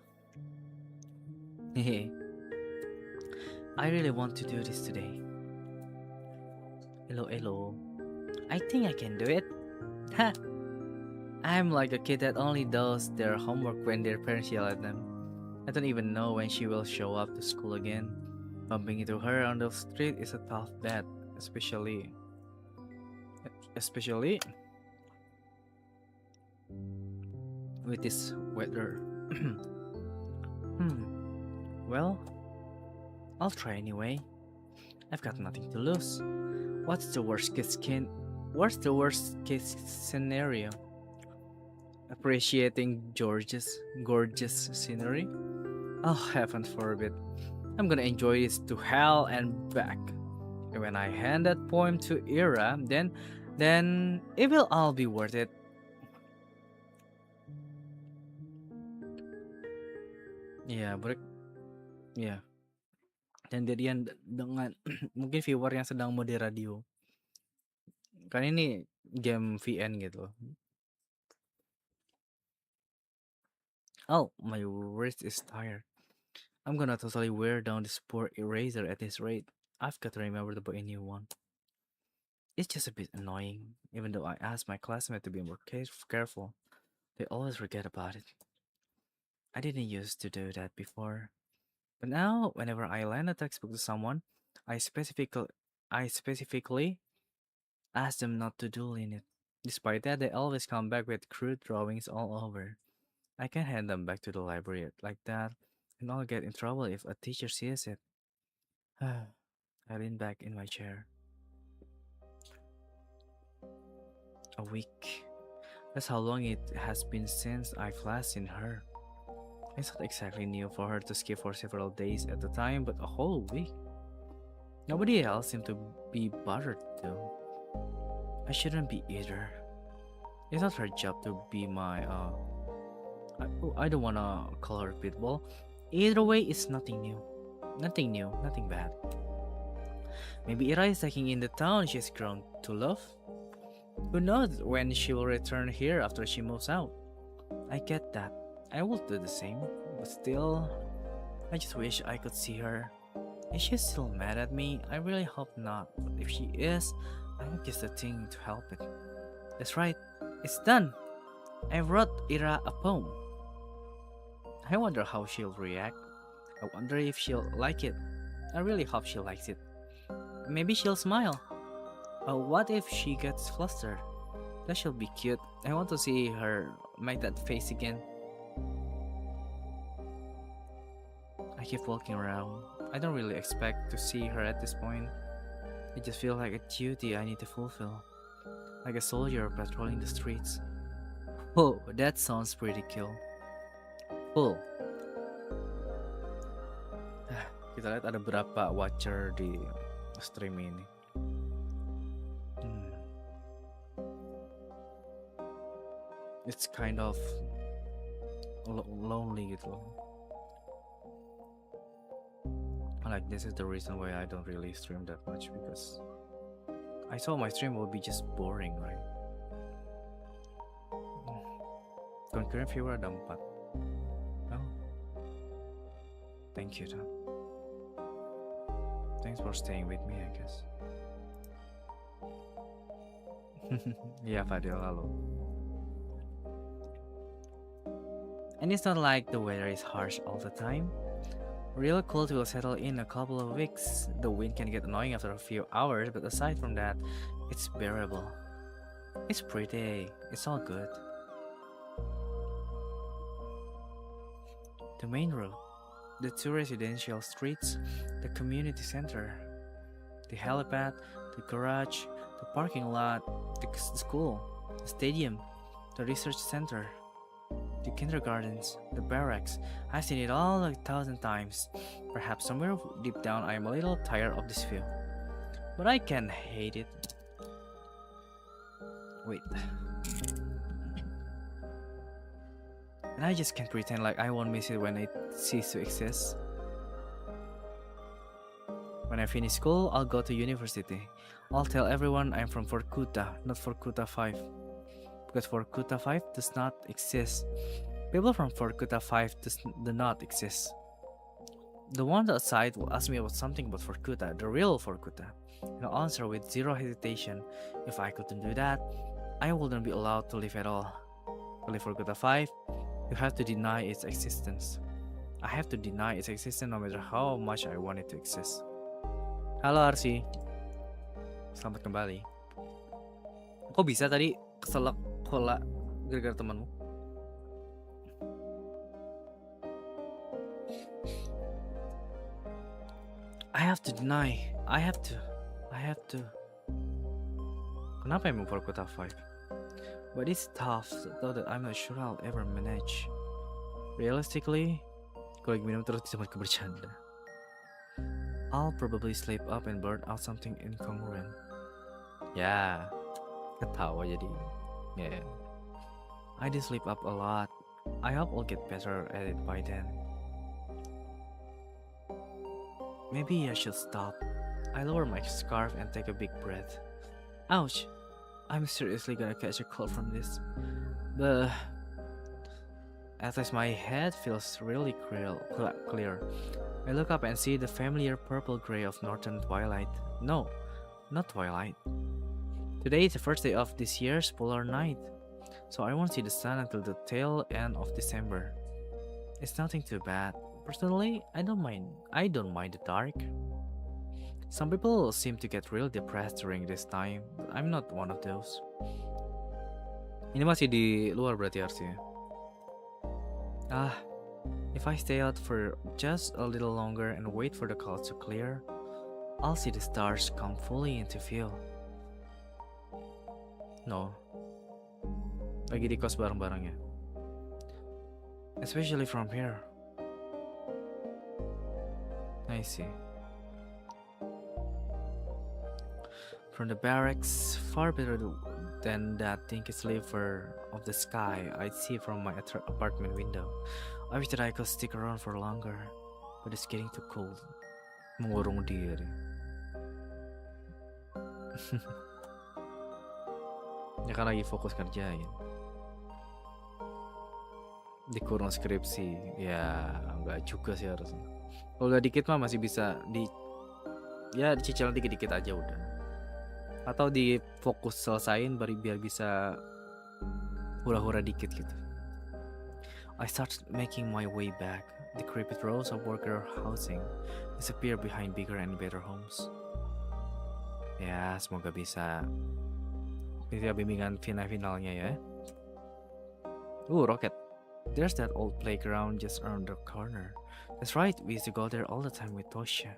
I really want to do this today. Hello, hello. I think I can do it. Ha! I'm like a kid that only does their homework when their parents yell at them. I don't even know when she will show up to school again. Bumping into her on the street is a tough bet, especially with this weather. Well, I'll try anyway. I've got nothing to lose. What's the worst case scenario? Appreciating George's gorgeous scenery? Oh, heaven forbid. I'm gonna enjoy this to hell and back. And when I hand that poem to Ira, then it will all be worth it. Ya, Burek. Ya. Dan jadian dengan mungkin viewer yang sedang mode radio. Kan ini game VN gitu. Oh, my wrist is tired. I'm gonna totally wear down this poor eraser at this rate. I've got to remember to buy a new one. It's just a bit annoying, even though I asked my classmate to be more careful. They always forget about it. I didn't used to do that before. But now, whenever I lend a textbook to someone, I specifically ask them not to doodle in it. Despite that, they always come back with crude drawings all over. I can hand them back to the library like that, and I'll get in trouble if a teacher sees it. I lean back in my chair. A week. That's how long it has been since I've last seen her. It's not exactly new for her to skip for several days at a time, but a whole week. Nobody else seemed to be bothered though. I shouldn't be either. It's not her job to be my I don't wanna call her pitbull. Either way, it's nothing new. Nothing new, nothing bad. Maybe Ira is taking in the town she's grown to love. Who knows when she will return here after she moves out? I get that. I will do the same, but still, I just wish I could see her. Is she still mad at me? I really hope not, but if she is, I will kiss the thing to help it. That's right, it's done! I wrote Ira a poem. I wonder how she'll react. I wonder if she'll like it. I really hope she likes it. Maybe she'll smile. What if she gets flustered? That she'll be cute. I want to see her make that face again. I keep walking around. I don't really expect to see her at this point. It just feels like a duty I need to fulfill. Like a soldier patrolling the streets. Oh, that sounds pretty cool. Cool. Kita lihat ada berapa watcher di stream ini. It's kind of lonely gitu loh. Like this is the reason why I don't really stream that much, because I thought my stream will be just boring, right? Concurrent viewer ada 4. Oh. Thank you, Tom. Thanks for staying with me, I guess. Yeah, Fadil, hello. And it's not like the weather is harsh all the time. Real cold will settle in a couple of weeks. The wind can get annoying after a few hours, but aside from that, it's bearable. It's pretty. It's all good. The main road, the 2 residential streets, the community center, the helipad, the garage, the parking lot, the school, the stadium, the research center, the kindergartens, the barracks. I've seen it all 1,000 times. Perhaps somewhere deep down I am a little tired of this view. But I can hate it. Wait. And I just can't pretend like I won't miss it when it ceases to exist. When I finish school, I'll go to university. I'll tell everyone I'm from Vorkuta, not Vorkuta 5. Because Vorkuta 5 does not exist. People from Vorkuta 5 do not exist. The one outside will ask me about something about Vorkuta, the real Vorkuta, and I'll answer with zero hesitation. If I couldn't do that, I wouldn't be allowed to live at all. To live Vorkuta 5, you have to deny its existence. I have to deny its existence no matter how much I want it to exist. Halo Arsi, selamat kembali. Kok bisa tadi keselak kola gara-gara temanmu? I have to deny. I have to. Kenapa emang Vorkuta 5? But it's tough, though that I'm not sure I'll ever manage. Realistically, kalau minum terus bisa mereka bercanda. I'll probably sleep up and burn out something incongruent. Ya, ketawa jadi. Yeah. I do sleep up a lot. I hope I'll get better at it by then. Maybe I should stop. I lower my scarf and take a big breath. Ouch! I'm seriously gonna catch a cold from this. But at least my head feels really clear. I look up and see the familiar purple gray of northern twilight. No, not twilight. Today is the first day of this year's polar night, so I won't see the sun until the tail end of December. It's nothing too bad. Personally, I don't mind the dark. Some people seem to get real depressed during this time, but I'm not one of those. Ini masih di luar berarti harusnya. Ah, if I stay out for just a little longer and wait for the clouds to clear, I'll see the stars come fully into view. No. Lagi di kos bareng-bareng ya. Especially from here. I see. From the barracks, far better than that dinky sliver of the sky I'd see from my apartment window. I wish that I could stick around for longer, but it's getting too cold. Mengurung diri. Ya kan lagi fokus kerjain. Dikurung skripsi, ya nggak juga sih harusnya. Kalau udah dikit mah masih bisa dicicil dikit-dikit aja udah. Atau di fokus selesain biar bisa hura-hura dikit gitu. I start making my way back. The creepy rows of worker housing disappear behind bigger and better homes. Ya, semoga bisa bimbingan finalnya ya. Rocket. There's that old playground just around the corner. That's right, we used to go there all the time with Tosha.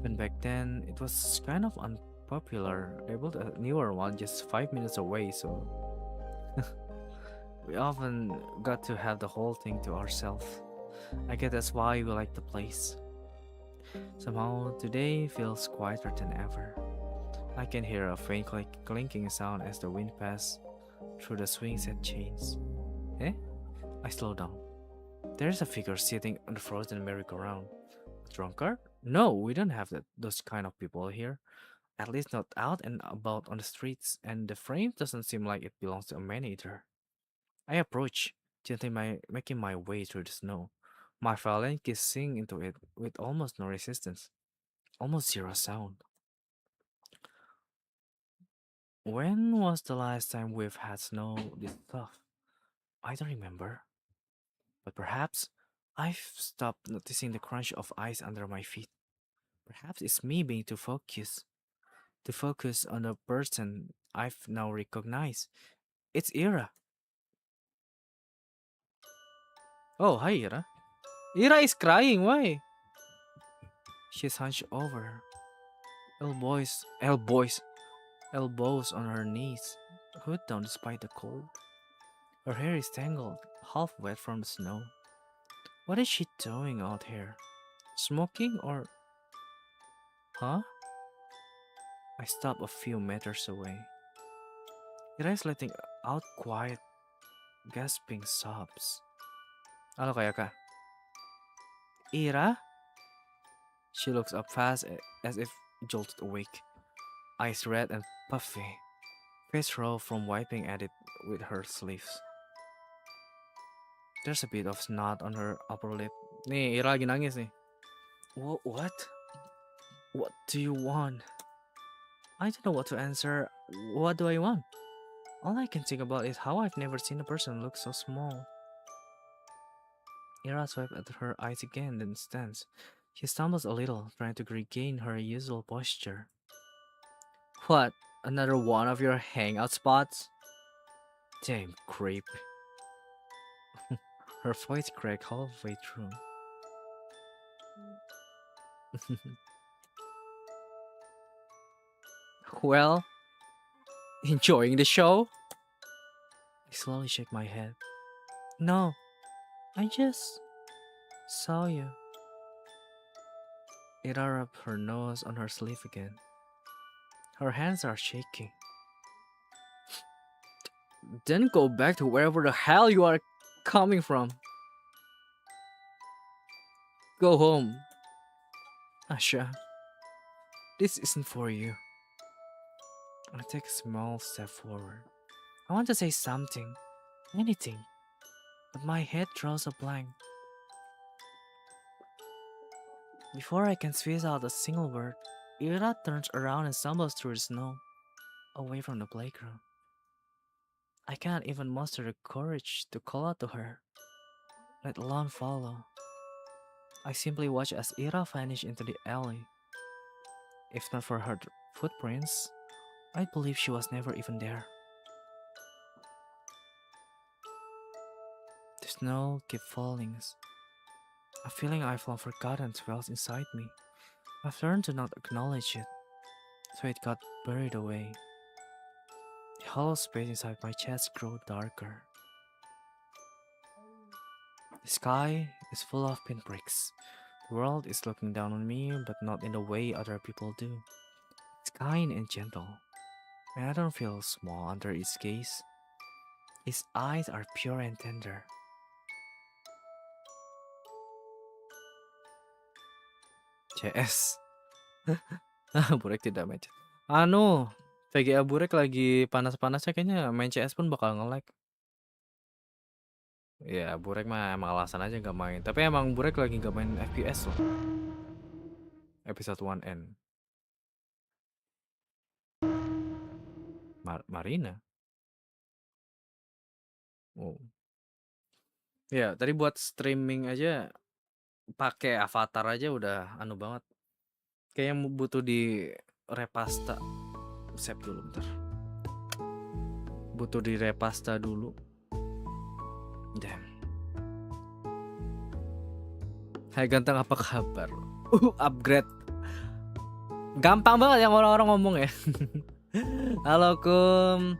Even back then, it was kind of unpopular. They built a newer one just 5 minutes away, so we often got to have the whole thing to ourselves. I guess that's why we like the place. Somehow, today feels quieter than ever. I can hear a faint clinking sound as the wind passes through the swing set chains. Eh? I slow down. There's a figure sitting on the frozen merry-go-round. A drunkard? No, we don't have those kind of people here. At least not out and about on the streets, and the frame doesn't seem like it belongs to a man either. I approach, gently making my way through the snow. My phalanx sink into it with almost no resistance, almost zero sound. When was the last time we've had snow this tough? I don't remember. But perhaps I've stopped noticing the crunch of ice under my feet. Perhaps it's me being too focused on the person I've now recognized. It's Ira. Oh, hi Ira. Ira is crying, why? She's hunched over, elbows on her knees, hood down despite the cold. Her hair is tangled, half wet from the snow. What is she doing out here? Smoking or... Huh? I stop a few meters away. Ira is letting out quiet, gasping sobs. Halo Kayaka. Ira? She looks up fast as if jolted awake. Eyes red and puffy. Face raw from wiping at it with her sleeves. There's a bit of snot on her upper lip. Nih, Ira lagi nangis nih. What? What do you want? I don't know what to answer. What do I want? All I can think about is how I've never seen a person look so small. Ira swipes at her eyes again, then stands. She stumbles a little, trying to regain her usual posture. What? Another one of your hangout spots? Damn creep. Her voice cracked halfway through. Well, enjoying the show? I slowly shake my head. No, I just saw you. Ira rubbed her nose on her sleeve again. Her hands are shaking. Then go back to wherever the hell you are coming from. Go home. Asha, this isn't for you. I take a small step forward. I want to say something, anything, but my head draws a blank. Before I can squeeze out a single word, Ira turns around and stumbles through the snow, away from the playground. I cannot even muster the courage to call out to her, let alone follow. I simply watch as Ira vanished into the alley. If not for her footprints, I believe she was never even there. snow keep falling. A feeling I've long forgotten swells inside me. I've learned to not acknowledge it, so it got buried away. The hollow space inside my chest grew darker. The sky is full of pinpricks. The world is looking down on me, but not in the way other people do. It's kind and gentle, and I don't feel small under its gaze. Its eyes are pure and tender. CS. Burek tidak main CS. VGA Burek lagi panas-panasnya, kayaknya main CS pun bakal nge-lag. Ya, Burek mah emang alasan aja gak main. Tapi emang Burek lagi gak main FPS loh. Episode 1N. Marina. Oh. Ya, tadi buat streaming aja pakai avatar aja udah anu banget. Kayaknya butuh di repasta. Save dulu bentar. Butuh di repasta dulu. Damn. Hai ganteng, apa kabar? Upgrade. Gampang banget yang orang-orang ngomong ya. Halo Kum.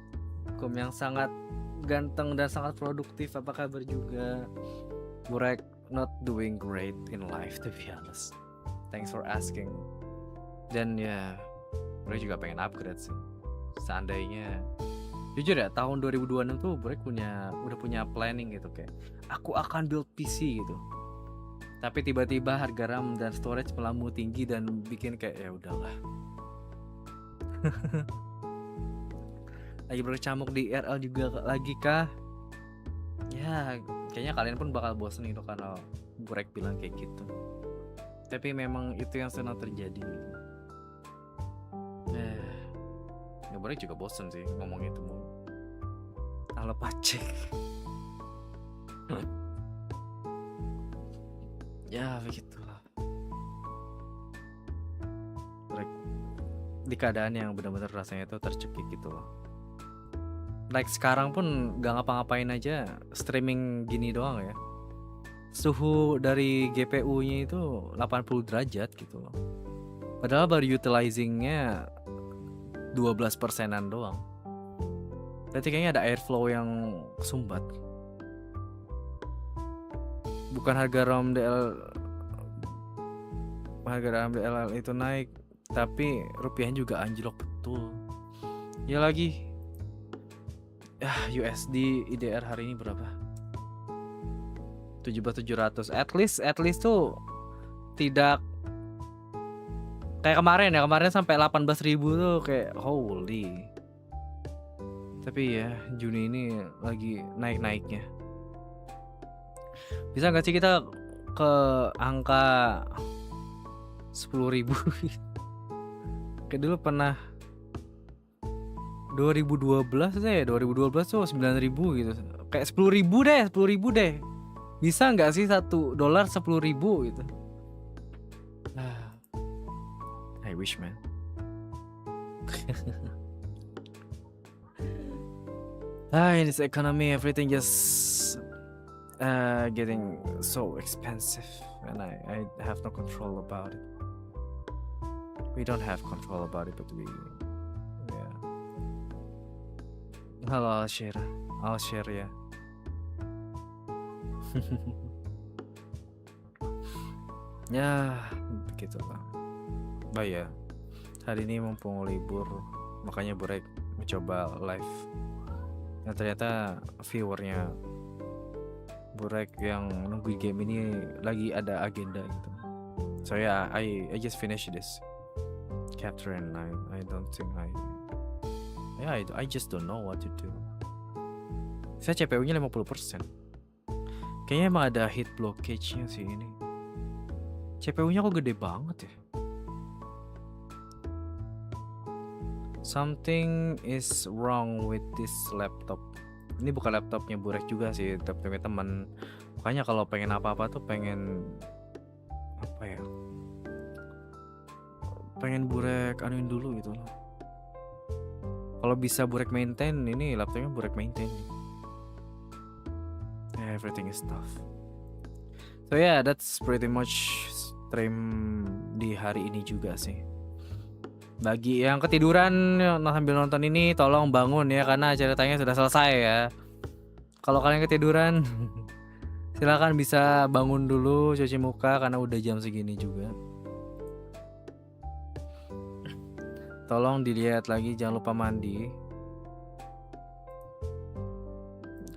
Kum yang sangat ganteng dan sangat produktif, apa kabar juga? Burek not doing great in life, to be honest. Thanks for asking. Dan ya, Burek juga pengen upgrade sih. Seandainya, jujur ya, tahun 2026 tuh Burek udah punya planning gitu, kayak aku akan build PC gitu. Tapi tiba-tiba harga RAM dan storage melambung tinggi dan bikin kayak ya udahlah. Lagi berkecamuk di RL juga lagi kah? Ya, kayaknya kalian pun bakal bosen itu karena Burek bilang kayak gitu. Tapi memang itu yang sedang terjadi. Ya Burek juga bosen sih ngomong itu mulu. Halo pacek. Ya begitulah. Burek di keadaan yang benar-benar rasanya itu tercekik gitu loh. Like sekarang pun gak ngapa-ngapain aja, streaming gini doang ya. Suhu dari GPU-nya itu 80 derajat gitu loh. Padahal baru utilizing-nya 12%-an doang. Berarti kayaknya ada airflow yang sumbat. Bukan harga RAM DLL itu naik, tapi rupiahnya juga anjlok betul. Ya lagi, USD IDR hari ini berapa? 17.700. At least tuh tidak kayak kemarin ya. Kemarin sampai 18.000 tuh kayak holy. Tapi ya Juni ini lagi naik-naiknya. Bisa gak sih kita ke angka 10.000? Kayak dulu pernah 2012 tuh 9.000 gitu. Kayak 10.000 deh. Bisa nggak sih $1 10.000 gitu? I wish, man. In this economy, everything just getting so expensive, and I have no control about it. We don't have control about it, but yeah. Halo, I'll share ya. Ya, begitulah. Ya, hari ini mumpung libur, makanya Burek mencoba live. Yang ternyata viewernya Burek yang nunggu game ini lagi ada agenda gitu. So yeah, I just finished this chapter and I don't think I just don't know what to do. Saya CPU-nya 50%. Kayaknya emang ada heat blockage-nya sih ini. CPU-nya kok gede banget ya. Something is wrong with this laptop. Ini bukan laptopnya Burek juga sih, laptopnya teman. Makanya kalau pengen apa-apa tuh pengen apa ya? Pengen Burek anuin dulu gitu loh. Kalau bisa Burek maintain, ini laptopnya Burek maintain. everything is tough. So yeah, that's pretty much stream di hari ini juga sih. Bagi yang ketiduran sambil nonton ini, tolong bangun ya karena ceritanya sudah selesai ya. Kalau kalian ketiduran, silakan bisa bangun dulu, cuci muka karena udah jam segini juga. Tolong dilihat lagi, jangan lupa mandi.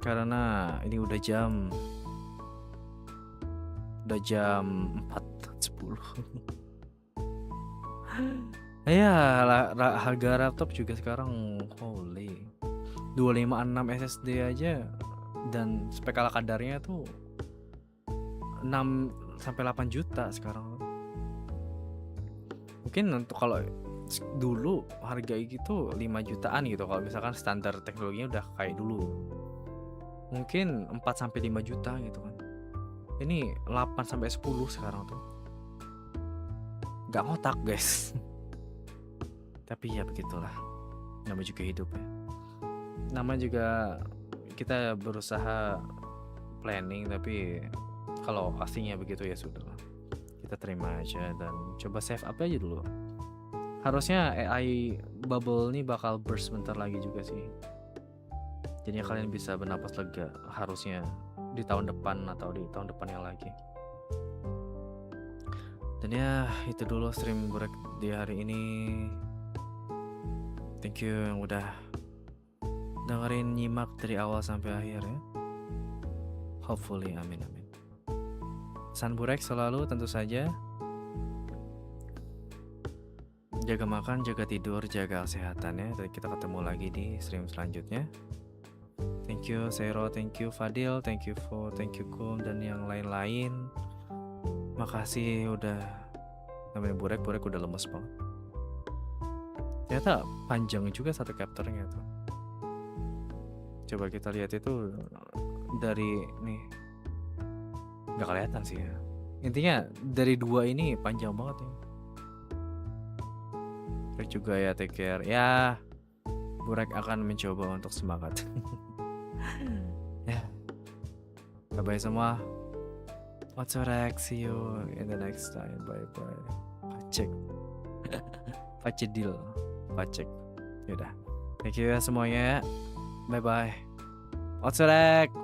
Karena ini udah jam 4.10. Ya, harga laptop juga sekarang holy 256 SSD aja dan spek ala kadarnya tuh 6 sampai 8 juta sekarang. Mungkin untuk kalau dulu harga gitu 5 jutaan gitu kalau misalkan standar teknologinya udah kayak dulu. Mungkin 4 sampai 5 juta gitu kan. Ini 8 sampai 10 sekarang tuh. Gak ngotak, guys. Tapi ya begitulah. Namanya juga hidup ya. Namanya juga kita berusaha planning, tapi kalau aslinya begitu ya sudah. Kita terima aja dan coba save up aja dulu. Harusnya AI bubble ini bakal burst bentar lagi juga sih. Jadinya kalian bisa bernapas lega. Harusnya di tahun depan atau di tahun depannya lagi. Dan ya itu dulu stream Burek di hari ini. Thank you yang udah dengerin, nyimak dari awal sampai akhir ya. Hopefully, amin. Pesan Burek selalu tentu saja jaga makan, jaga tidur, jaga kesehatan ya. Dan kita ketemu lagi di stream selanjutnya. Thank you Zero, thank you Fadil, thank you Kum dan yang lain-lain. Makasih udah namanya Burek udah lemes banget. Ternyata panjang juga satu chapternya tuh. Coba kita lihat itu dari nih. Nggak kelihatan sih ya. Intinya dari 2 ini panjang banget ya. Terus juga ya take care. Ya Burek akan mencoba untuk semangat. Ya. Bye-bye semua. What's up, see you in the next time. Bye-bye. Pacek. Yaudah. Thank you ya semuanya. Bye-bye. What's up?